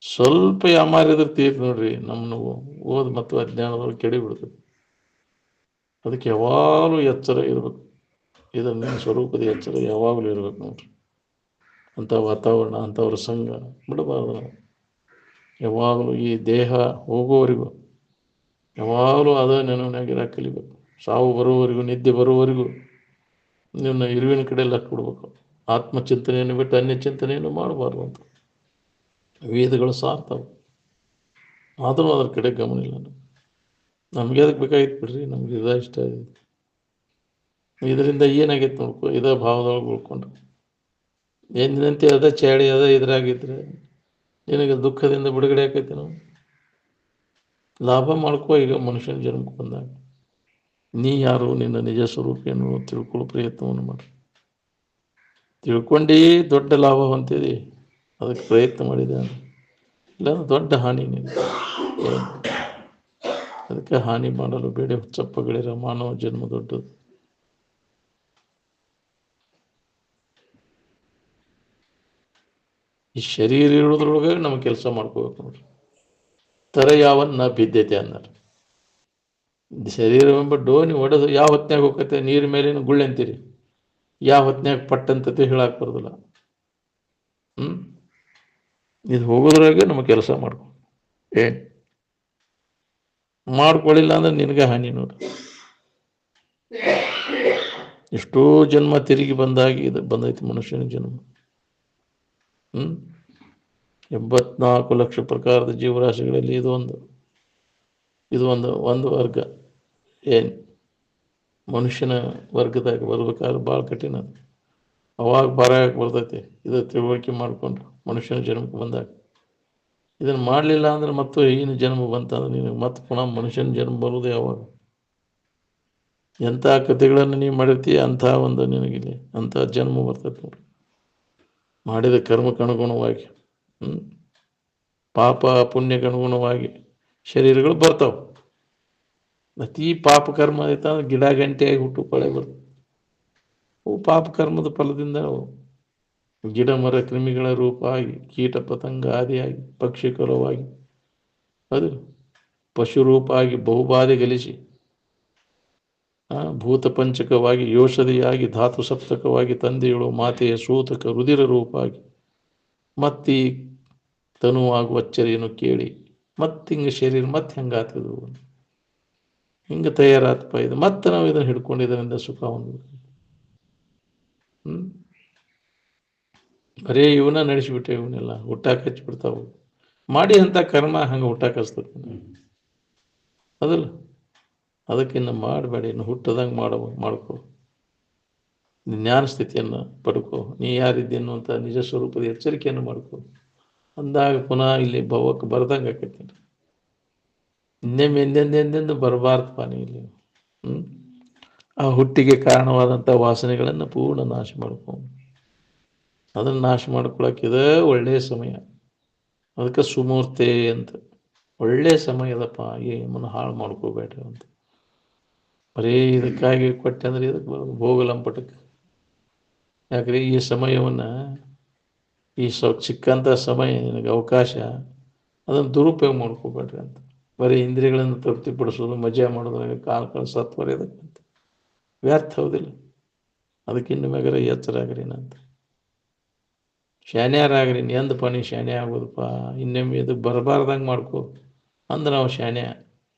ಸ್ವಲ್ಪ ಯಾಮಾರಿದ್ರೆ ತೀರ್ ನೋಡ್ರಿ, ನಮ್ಮನ್ನು ಓದ್ ಮತ್ತು ಅಜ್ಞಾನದೊಳಗೆ ಕೆಡಿಬಿಡ್ತದೆ. ಅದಕ್ಕೆ ಯಾವಾಗಲೂ ಎಚ್ಚರ ಇರಬೇಕು. ಇದನ್ನು ಸ್ವರೂಪದ ಎಚ್ಚರ ಯಾವಾಗಲೂ ಇರಬೇಕು ನೋಡ್ರಿ. ಅಂಥ ವಾತಾವರಣ, ಅಂಥವ್ರ ಸಂಘ ಬಿಡಬಾರ್ದು. ಯಾವಾಗಲೂ ಈ ದೇಹ ಹೋಗುವವರೆಗೂ ಯಾವಾಗಲೂ ಅದ ನೆನವಿನಾಗಿರ ಕಲಿಬೇಕು. ಸಾವು ಬರುವವರೆಗೂ, ನಿದ್ದೆ ಬರುವವರೆಗೂ ನಿನ್ನ ಇರುವಿನ ಕಡೆ ಎಲ್ಲ ಕೊಡ್ಬೇಕು. ಆತ್ಮಚಿಂತನೆಯನ್ನು ಬಿಟ್ಟು ಅನ್ಯ ಚಿಂತನೆಯನ್ನು ಮಾಡಬಾರ್ದು ಅಂತ ವೇದಗಳು ಸಾರ್ತವೆ. ಆದರೂ ಅದ್ರ ಕಡೆ ಗಮನ ಇಲ್ಲ. ನಮಗೆ ಅದಕ್ಕೆ ಬೇಕಾಗಿತ್ತು ಬಿಡ್ರಿ, ನಮ್ಗೆ ಇದ ಇಷ್ಟ ಇದೆ. ಇದರಿಂದ ಏನಾಗೈತೆ ನೋಡ್ಕೊ, ಇದೇ ಭಾವದೊಳಗೆ ಉಳ್ಕೊಂಡು ಎಂದಿನಂತೆ ಅದೇ ಚಾಡಿ ಅದೇ ಇದ್ರಾಗಿದ್ರೆ ನಿನಗೆ ದುಃಖದಿಂದ ಬಿಡುಗಡೆ ಆಕೈತಿ. ನಾವು ಲಾಭ ಮಾಡ್ಕೋ. ಈಗ ಮನುಷ್ಯನ ಜನ್ಮಕ್ಕೆ ಬಂದಾಗ ನೀ ಯಾರು, ನಿನ್ನ ನಿಜ ಸ್ವರೂಪ ಏನು ತಿಳ್ಕೊಳ್ಳೋ ಪ್ರಯತ್ನವನ್ನು ಮಾಡಿ. ತಿಳ್ಕೊಂಡು ದೊಡ್ಡ ಲಾಭ ಹೊಂತಿದೆ, ಅದಕ್ಕೆ ಪ್ರಯತ್ನ ಮಾಡಿದೆ ಇಲ್ಲ ದೊಡ್ಡ ಹಾನಿ ನೀನು. ಅದಕ್ಕೆ ಹಾನಿ ಮಾಡಲು ಬೇಡ ಹುಚ್ಚಪ್ಪಗಳಿರ, ಮಾನವ ಜನ್ಮ ದೊಡ್ಡದು. ಈ ಶರೀರ ಇರೋದ್ರೊಳಗೆ ನಾವು ಕೆಲಸ ಮಾಡ್ಕೋಬೇಕು ನೋಡ್ರಿ. ತರ ಯಾವನ್ನ ಬಿದ್ದೈತೆ ಅಂದಾರ. ಶರೀರವೆಂಬ ಡೋನಿ ಒಡೆದು ಯಾವ ಹೊತ್ನ್ಯಾಗ ಹೋಗತ್ತೆ, ನೀರ ಮೇಲಿನ ಗುಳ್ಳೆ ಅಂತೀರಿ, ಯಾವ ಹೊತ್ನ್ಯಾಗ ಪಟ್ಟಂತತೆ ಹೇಳಕ್ ಬರೋದಿಲ್ಲ. ಇದು ಹೋಗೋದ್ರಾಗೆ ನಮ್ಮ ಕೆಲಸ ಮಾಡ್ಕೊ. ಏನ್ ಮಾಡ್ಕೊಳ್ಳಿಲ್ಲ ಅಂದ್ರೆ ನಿನಗೆ ಹಾನಿ ನೋಡ್ರಿ. ಎಷ್ಟೋ ಜನ್ಮ ತಿರುಗಿ ಬಂದಾಗಿ ಇದು ಬಂದೈತಿ ಮನುಷ್ಯನ ಜನ್ಮ. 84 ಲಕ್ಷ ಪ್ರಕಾರದ ಜೀವರಾಶಿಗಳಲ್ಲಿ ಇದು ಒಂದು ವರ್ಗ. ಏನು ಮನುಷ್ಯನ ವರ್ಗದಾಗ ಬರ್ಬೇಕಾದ್ರೆ ಭಾಳ ಕಠಿಣ. ಅವಾಗ ಬರಕ್ಕೆ ಬರ್ತೈತಿ. ಇದು ತಿಳುವಳಿಕೆ ಮಾಡಿಕೊಂಡು ಮನುಷ್ಯನ ಜನ್ಮಕ್ಕೆ ಬಂದಾಗ ಇದನ್ನು ಮಾಡಲಿಲ್ಲ ಅಂದ್ರೆ ಮತ್ತು ಏನು ಜನ್ಮ ಬಂತಂದ್ರೆ ನಿನಗೆ ಮತ್ತೆ ಪುನಃ ಮನುಷ್ಯನ ಜನ್ಮ ಬರೋದು ಯಾವಾಗ? ಎಂಥ ಕಥೆಗಳನ್ನು ನೀವು ಮಾಡಿರ್ತೀಯ ಅಂಥ ಒಂದು ನಿನಗಿಲ್ಲಿ ಅಂಥ ಜನ್ಮ ಬರ್ತೈತೆ ನೋಡಿ. ಮಾಡಿದ ಕರ್ಮಕ್ಕನುಗುಣವಾಗಿ ಪಾಪ ಪುಣ್ಯಕ್ಕನುಗುಣವಾಗಿ ಶರೀರಗಳು ಬರ್ತಾವೆ. ಅತಿ ಪಾಪ ಕರ್ಮ ಆಯ್ತು ಅಂದ್ರೆ ಗಿಡ ಗಂಟೆಯಾಗಿ ಹುಟ್ಟು ಪಳೆ ಬರ್ತವೆ. ಅವು ಪಾಪ ಕರ್ಮದ ಫಲದಿಂದ ಗಿಡ ಮರ ಕ್ರಿಮಿಗಳ ರೂಪ ಆಗಿ, ಕೀಟ ಪತಂಗ ಆದಿಯಾಗಿ, ಪಕ್ಷಿ ಕರುವಾಗಿ, ಅದು ಪಶು ರೂಪ ಆಗಿ ಬಹುಬಾಧೆ ಗಳಿಸಿ, ಭೂತ ಪಂಚಕವಾಗಿ ಯೋಷಧಿಯಾಗಿ, ಧಾತು ಸಪ್ತಕವಾಗಿ, ತಂದೆಯಳು ಮಾತೆಯ ಸೂತಕ ರುದಿರ ರೂಪಾಗಿ, ಮತ್ತಿ ತನುವಾಗುವ ಅಚ್ಚರಿಯನ್ನು ಕೇಳಿ ಮತ್ತೆ ಹಿಂಗೆ ಶರೀರ ಮತ್ತೆ ಹೆಂಗಾಗ್ತದೆ, ಹಿಂಗೆ ತಯಾರಾತ್ಪ ಇದು. ಮತ್ತೆ ನಾವು ಇದನ್ನು ಹಿಡ್ಕೊಂಡು ಇದರಿಂದ ಸುಖ ಹೊಂದಬೇಕು. ಬರೀ ಇವನ್ನ ನಡೆಸಿಬಿಟ್ಟೆ, ಇವನ್ನೆಲ್ಲ ಹುಟ್ಟಾಕ ಹಚ್ಚಿಬಿಡ್ತಾವು. ಮಾಡಿ ಅಂತ ಕರ್ಮ ಹಂಗೆ ಹುಟ್ಟಾಕ ಹಚ್ತದೆ ಅದಲ್ಲ. ಅದಕ್ಕಿನ್ನು ಮಾಡಬೇಡಿ, ಇನ್ನು ಹುಟ್ಟದಂಗೆ ಮಾಡ್ಕೊ. ಜ್ಞಾನ ಸ್ಥಿತಿಯನ್ನು ಪಡ್ಕೊ. ನೀ ಯಾರಿದ್ದೇನು ಅಂತ ನಿಜ ಸ್ವರೂಪದ ಎಚ್ಚರಿಕೆಯನ್ನು ಮಾಡ್ಕೊ. ಅಂದಾಗ ಪುನಃ ಇಲ್ಲಿ ಭವಕ್ಕೆ ಬರ್ದಂಗೆ ಆಕೈತಿ. ಎಂದೆಂದು ಬರಬಾರ್ದಪ್ಪ ನೀ ಇಲ್ಲಿ. ಆ ಹುಟ್ಟಿಗೆ ಕಾರಣವಾದಂಥ ವಾಸನೆಗಳನ್ನು ಪೂರ್ಣ ನಾಶ ಮಾಡ್ಕೊ. ಅದನ್ನು ನಾಶ ಮಾಡ್ಕೊಳಕ್ಕಿದೆ ಒಳ್ಳೆಯ ಸಮಯ. ಅದಕ್ಕೆ ಸುಮೂರ್ತೆ ಅಂತ ಒಳ್ಳೆಯ ಸಮಯದಪ್ಪ. ಏನನ್ನು ಹಾಳು ಮಾಡ್ಕೋಬೇಡ್ರಿ ಅಂತ. ಬರೀ ಇದಕ್ಕಾಗಿ ಕೊಟ್ಟೆ ಅಂದ್ರೆ ಇದಕ್ಕೆ ಬರೋದು ಭೋಗಲಂಪಟಕ್ಕೆ. ಯಾಕ್ರಿ ಈ ಸಮಯವನ್ನು, ಈ ಸಿಕ್ಕಂಥ ಸಮಯ ನಿನಗೆ ಅವಕಾಶ, ಅದನ್ನು ದುರುಪಯೋಗ ಮಾಡ್ಕೋಬೇಡ್ರಿ ಅಂತ. ಬರೀ ಇಂದ್ರಿಯಗಳನ್ನು ತೃಪ್ತಿಪಡಿಸೋದು, ಮಜಾ ಮಾಡೋದ್ರಾಗ ಕಾಲ ಸತ್ವರ ಇದಕ್ಕಂತ ವ್ಯರ್ಥ ಹೌದಿಲ್ಲ. ಅದಕ್ಕಿನ್ನು ಮ್ಯಾಗರ ಎಚ್ಚರಾಗ್ರಿ ಅಂತ. ಶಾನ್ಯಾರಾಗ್ರಿ. ಎಂದಪ್ಪ ನೀವು ಶಾನ್ಯ ಆಗೋದಪ್ಪ? ಇನ್ನೊಮ್ಮೆ ಇದು ಬರಬಾರ್ದಂಗೆ ಮಾಡ್ಕೊ ಅಂದ್ರೆ ನಾವು ಶಾನ್ಯ.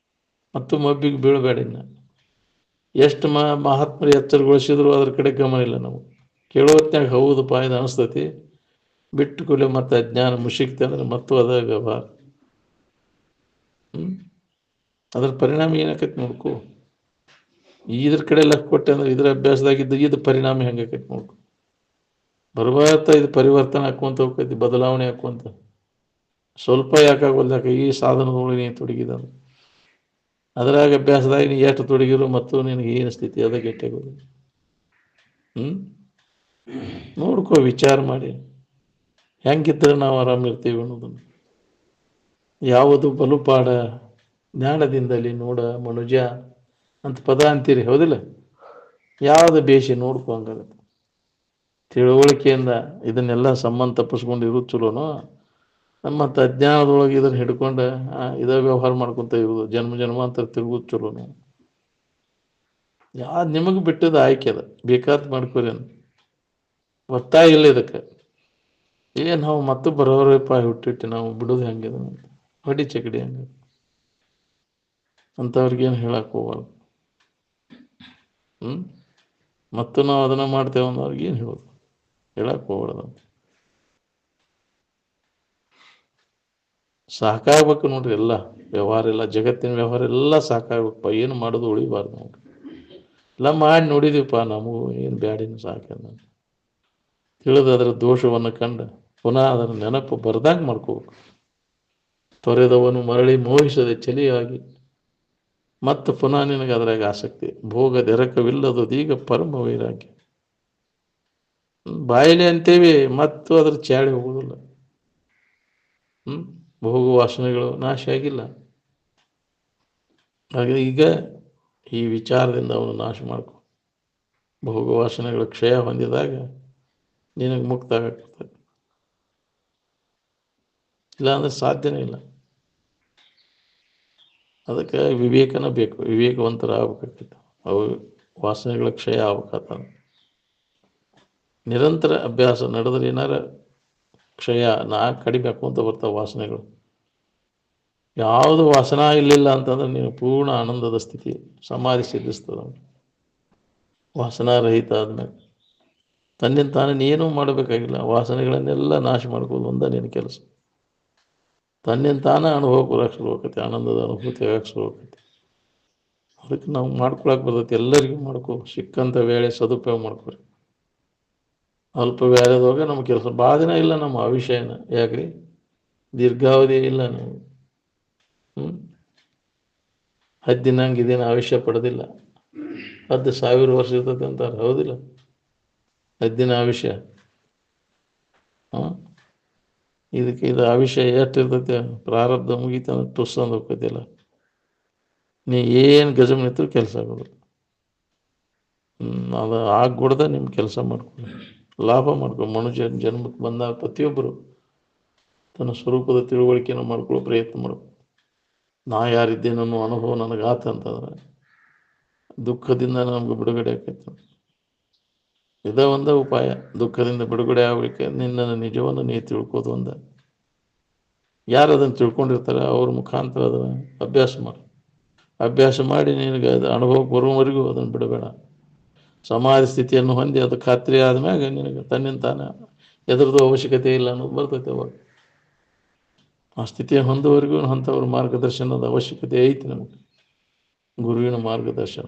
ಮತ್ತು ಮಬ್ಬಿಗೆ ಬೀಳಬೇಡ. ಇನ್ನು ಎಷ್ಟು ಮಹಾತ್ಮರು ಎಚ್ಚರಗೊಳಿಸಿದ್ರು ಅದ್ರ ಕಡೆ ಗಮನ ಇಲ್ಲ. ನಾವು ಕೇಳೋತ್ನಾಗ ಹೌದಪ್ಪ ಇದು ಅನಿಸ್ತೈತಿ, ಬಿಟ್ಟು ಕೂಲೆ ಮತ್ತು ಅಜ್ಞಾನ ಮುಷಿಕ್ತೆ ಅಂದ್ರೆ ಮತ್ತು ಅದ ವ್ಯವಹಾರ. ಅದ್ರ ಪರಿಣಾಮ ಏನಾಕೈತಿ ನೋಡ್ಕೊ. ಇದ್ರ ಕಡೆ ಲಕ್ಷ ಕೊಟ್ಟೆ ಅಂದ್ರೆ ಇದ್ರ ಅಭ್ಯಾಸದಾಗಿದ್ದು ಇದು ಪರಿಣಾಮ ಹೆಂಗಾಕೈತಿ ನೋಡ್ಕೊ. ಬರ್ಬರ್ತಾ ಇದು ಪರಿವರ್ತನೆ ಹಾಕುವಂತ ಹೋಗ್ತೈತಿ, ಬದಲಾವಣೆ ಹಾಕುವಂತ. ಸ್ವಲ್ಪ ಯಾಕಾಗೋಲ್ದಾಕ ಈ ಸಾಧನದೊಳಗೆ ನೀನು ತೊಡಗಿದಂದ್ರೆ ಅದರಾಗ ಅಭ್ಯಾಸದಾಗ ನೀನು ಎಷ್ಟು ತೊಡಗಿರು ಮತ್ತು ನಿನಗೆ ಏನು ಸ್ಥಿತಿ ಅದ ಗಟ್ಟಿಯಾಗೋದು. ನೋಡ್ಕೋ, ವಿಚಾರ ಮಾಡಿ ಹೆಂಗಿದ್ರೆ ನಾವು ಆರಾಮಿರ್ತೀವಿ ಅನ್ನೋದನ್ನು. ಯಾವುದು ಬಲುಪಾಡ ಜ್ಞಾನದಿಂದಲೇ ನೋಡ ಮನುಜ ಅಂತ ಪದ ಅಂತೀರಿ, ಹೌದಿಲ್ಲ? ಯಾವುದು ಬೇಷಿ ನೋಡ್ಕೊ. ಹಂಗಾಗತ್ತೆ ತಿಳುವಳಿಕೆಯಿಂದ ಇದನ್ನೆಲ್ಲ ಸಂಬಂಧ ತಪ್ಪಿಸ್ಕೊಂಡು ಇರೋದು ಚಲೋನೋ, ಮತ್ತು ಅಜ್ಞಾನದೊಳಗೆ ಇದನ್ನು ಹಿಡ್ಕೊಂಡು ಇದೇ ವ್ಯವಹಾರ ಮಾಡ್ಕೊತ ಇರೋದು, ಜನ್ಮಾಂತರ ತಿರುಗೋದು ಚಲೋನು? ಯಾವ್ದು ನಿಮಗೆ ಬಿಟ್ಟದ ಆಯ್ಕೆ ಅದ, ಬೇಕಾದ್ ಮಾಡ್ಕೊರಿ ಅಂತ ಒತ್ತಾಯ ಇಲ್ಲ ಇದಕ್ಕೆ. ನಾವು ಮತ್ತು ಬರೋರಪ್ಪ ಹುಟ್ಟಿಟ್ಟು ನಾವು ಬಿಡೋದು ಹೆಂಗಿದೆ ಹೊಡಿ ಚಕಡಿ ಹಂಗೆ ಅಂಥವ್ರಿಗೇನು ಹೇಳಕ್ಕೆ ಹೋಗಬಾರ್ದು. ಮತ್ತು ನಾವು ಅದನ್ನು ಮಾಡ್ತೇವೆ ಅನ್ನೋರ್ಗೇನು ಹೇಳೋದು? ಹೇಳಕ್ಕೆ ಹೋಗ್ಬಾರ್ದು. ಸಾಕಾಗ್ಬೇಕು ನೋಡ್ರಿ, ಎಲ್ಲ ವ್ಯವಹಾರ ಎಲ್ಲ, ಜಗತ್ತಿನ ವ್ಯವಹಾರ ಎಲ್ಲ ಸಾಕಾಗ್ಬೇಕಪ್ಪ, ಏನು ಮಾಡೋದು ಉಳಿಬಾರ್ದು ನಾವು. ಎಲ್ಲ ಮಾಡಿ ನೋಡಿದೀವಪ್ಪ, ನಮಗೂ ಏನು ಬ್ಯಾಡಿನ ಸಾಕಂದ ತಿಳಿದು ಅದರ ದೋಷವನ್ನು ಕಂಡು ಪುನಃ ಅದರ ನೆನಪು ಬರ್ದಂಗೆ ಮಾಡ್ಕೋಬೇಕು. ತೊರೆದವನು ಮರಳಿ ಮೋಹಿಸದೆ ಚಲಿಯಾಗಿ ಮತ್ತು ಪುನಃ ನಿನಗೆ ಅದರಾಗ ಆಸಕ್ತಿ. ಭೋಗದೆರಕವಿಲ್ಲದೀಗ ಪರಮ ವೈರಾಗ್ಯ. ಬಾಯಿಲೆ ಅಂತೇವಿ ಮತ್ತು ಅದ್ರ ಚಾಳಿ ಹೋಗುದಿಲ್ಲ. ಭೋಗ ವಾಸನೆಗಳು ನಾಶ ಆಗಿಲ್ಲ. ಹಾಗೆ ಈಗ ಈ ವಿಚಾರದಿಂದ ಅವನು ನಾಶ ಮಾಡ್ಕೊ. ಭೋಗ ವಾಸನೆಗಳು ಕ್ಷಯ ಹೊಂದಿದಾಗ ನಿನಗೆ ಮುಕ್ತ ಆಗಕ್ಕೆ, ಇಲ್ಲಾಂದ್ರೆ ಸಾಧ್ಯನೇ ಇಲ್ಲ. ಅದಕ್ಕೆ ವಿವೇಕನ ಬೇಕು, ವಿವೇಕವಂತರ ಆಗ್ಬೇಕಾಗ್ತೈತೆ. ಅವು ವಾಸನೆಗಳ ಕ್ಷಯ ಆಗ್ಬೇಕಾತ. ನಿರಂತರ ಅಭ್ಯಾಸ ನಡೆದ್ರೆ ಏನಾರ ಕ್ಷಯ ಕಡಿಮೆ ಹಾಕೊಂತ ಬರ್ತಾವೆ ವಾಸನೆಗಳು. ಯಾವುದು ವಾಸನ ಇರಲಿಲ್ಲ ಅಂತಂದ್ರೆ ನೀನು ಪೂರ್ಣ ಆನಂದದ ಸ್ಥಿತಿ, ಸಮಾಧಿ ಸಿದ್ಧಿಸ್ತದ. ವಾಸನಾರಹಿತ ಆದ್ಮೇಲೆ ತನ್ನಿಂದ ತಾನೇ ನೀನು ಮಾಡಬೇಕಾಗಿಲ್ಲ, ವಾಸನೆಗಳನ್ನೆಲ್ಲ ನಾಶ ಮಾಡ್ಬೋದು, ಒಂದ ನಿನ್ನ ಕೆಲಸ. ತನ್ನಿಂದ ತಾನೇ ಅನುಭವ ಬರೋಕೆ ಶುರು ಆಕೈತಿ, ಆನಂದದ ಅನುಭೂತಿ ಆಗಕ್ಕೆ ಶುರು ಆಕೈತಿ. ಅದಕ್ಕೆ ನಾವು ಮಾಡ್ಕೊಳಕ್ಕೆ ಬರ್ತೈತಿ. ಎಲ್ಲರಿಗೂ ಮಾಡ್ಕೋ, ಸಿಕ್ಕಂಥ ವೇಳೆ ಸದುಪಯೋಗ ಮಾಡ್ಕೊರಿ. ಅಲ್ಪ ವ್ಯಾಧದಾಗ ನಮ್ಮ ಕೆಲಸ ಭಾಳ ದಿನ ಇಲ್ಲ, ನಮ್ಮ ಆಯುಷ್ಯನ ಯಾಕ್ರಿ ದೀರ್ಘಾವಧಿ ಇಲ್ಲ. ನಾವು ಹದ್ದಿನಂಗೆ ಇದೇನು ಆಯುಷ್ಯ ಪಡೆದಿಲ್ಲ. 10,000 ವರ್ಷ ಇರ್ತೈತೆ ಅಂತಾರೆ, ಹೌದಿಲ್ಲ? ಹದ್ದಿನ ಆಯುಷ್ಯ. ಇದಕ್ಕೆ ಇದು ಆಯುಷ್ಯ ಎಷ್ಟು ಇರ್ತೈತೆ? ಪ್ರಾರಬ್ಧ ಮುಗಿತ ಟುಸ್ ಅಂದ್ ಹೋಗ್ತೈತಿಲ್ಲ. ನೀ ಏನು ಗಜಮ್ ನಿಂತರೂ ಕೆಲಸ ಆಗೋದು. ಅದು ಆಗ್ಬಿಡ್ದ ನಿಮ್ಮ ಕೆಲಸ ಮಾಡ್ಕೊಂಡು ಲಾಭ ಮಾಡ್ಕೊ. ಮನುಷ್ಯ ಜನ್ಮಕ್ಕೆ ಬಂದಾಗ ಪ್ರತಿಯೊಬ್ಬರು ತನ್ನ ಸ್ವರೂಪದ ತಿಳುವಳಿಕೆಯನ್ನು ಮಾಡ್ಕೊಳ್ಳೋ ಪ್ರಯತ್ನ ಮಾಡ್ಕೊ. ನಾ ಯಾರಿದ್ದೇನನ್ನೋ ಅನುಭವ ನನಗಾತ ಅಂತಂದ್ರೆ ದುಃಖದಿಂದ ನಮ್ಗೆ ಬಿಡುಗಡೆ ಆಕೈತೆ. ಇದೇ ಒಂದೇ ಉಪಾಯ ದುಃಖದಿಂದ ಬಿಡುಗಡೆ ಆಗಲಿಕ್ಕೆ, ನಿನ್ನ ನಿಜವನ್ನು ನೀ ತಿಳ್ಕೋದು ಒಂದ. ಯಾರು ಅದನ್ನು ತಿಳ್ಕೊಂಡಿರ್ತಾರೆ ಅವ್ರ ಮುಖಾಂತರ ಅದನ್ನು ಅಭ್ಯಾಸ ಮಾಡಿ ನಿನಗೆ ಅದು ಅನುಭವಕ್ಕೆ ಬರುವವರೆಗೂ ಅದನ್ನು ಬಿಡಬೇಡ. ಸಮಾಧಿ ಸ್ಥಿತಿಯನ್ನು ಹೊಂದಿ ಅದು ಖಾತ್ರಿ ಆದ್ಮ್ಯಾಗ ನಿನಗೆ ತನ್ನಿಂದ ತಾನೇ ಎದುರದು ಅವಶ್ಯಕತೆ ಇಲ್ಲ ಅನ್ನೋದು ಬರ್ತೈತೆ. ಅವಾಗ ಆ ಸ್ಥಿತಿಯನ್ನು ಹೊಂದುವವರೆಗೂ ಅಂಥವ್ರ ಮಾರ್ಗದರ್ಶನದ ಅವಶ್ಯಕತೆ ಐತಿ ನಮಗೆ, ಗುರುವಿನ ಮಾರ್ಗದರ್ಶನ.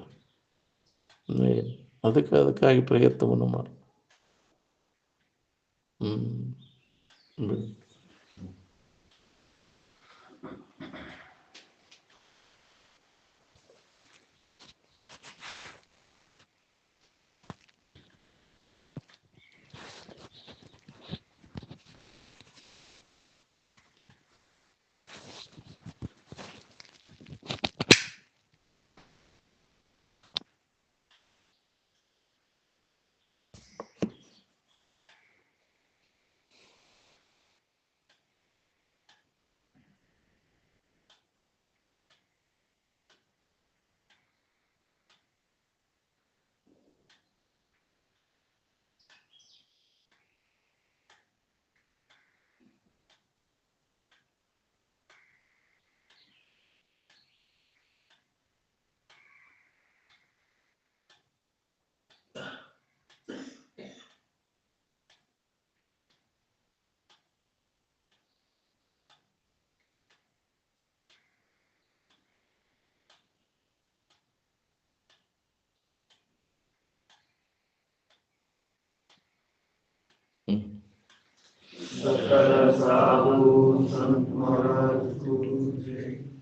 ಅದಕ್ಕಾಗಿ ಪ್ರಯತ್ನವನ್ನು ಮಾಡಿ. सकल साधु संत महाराज को जय।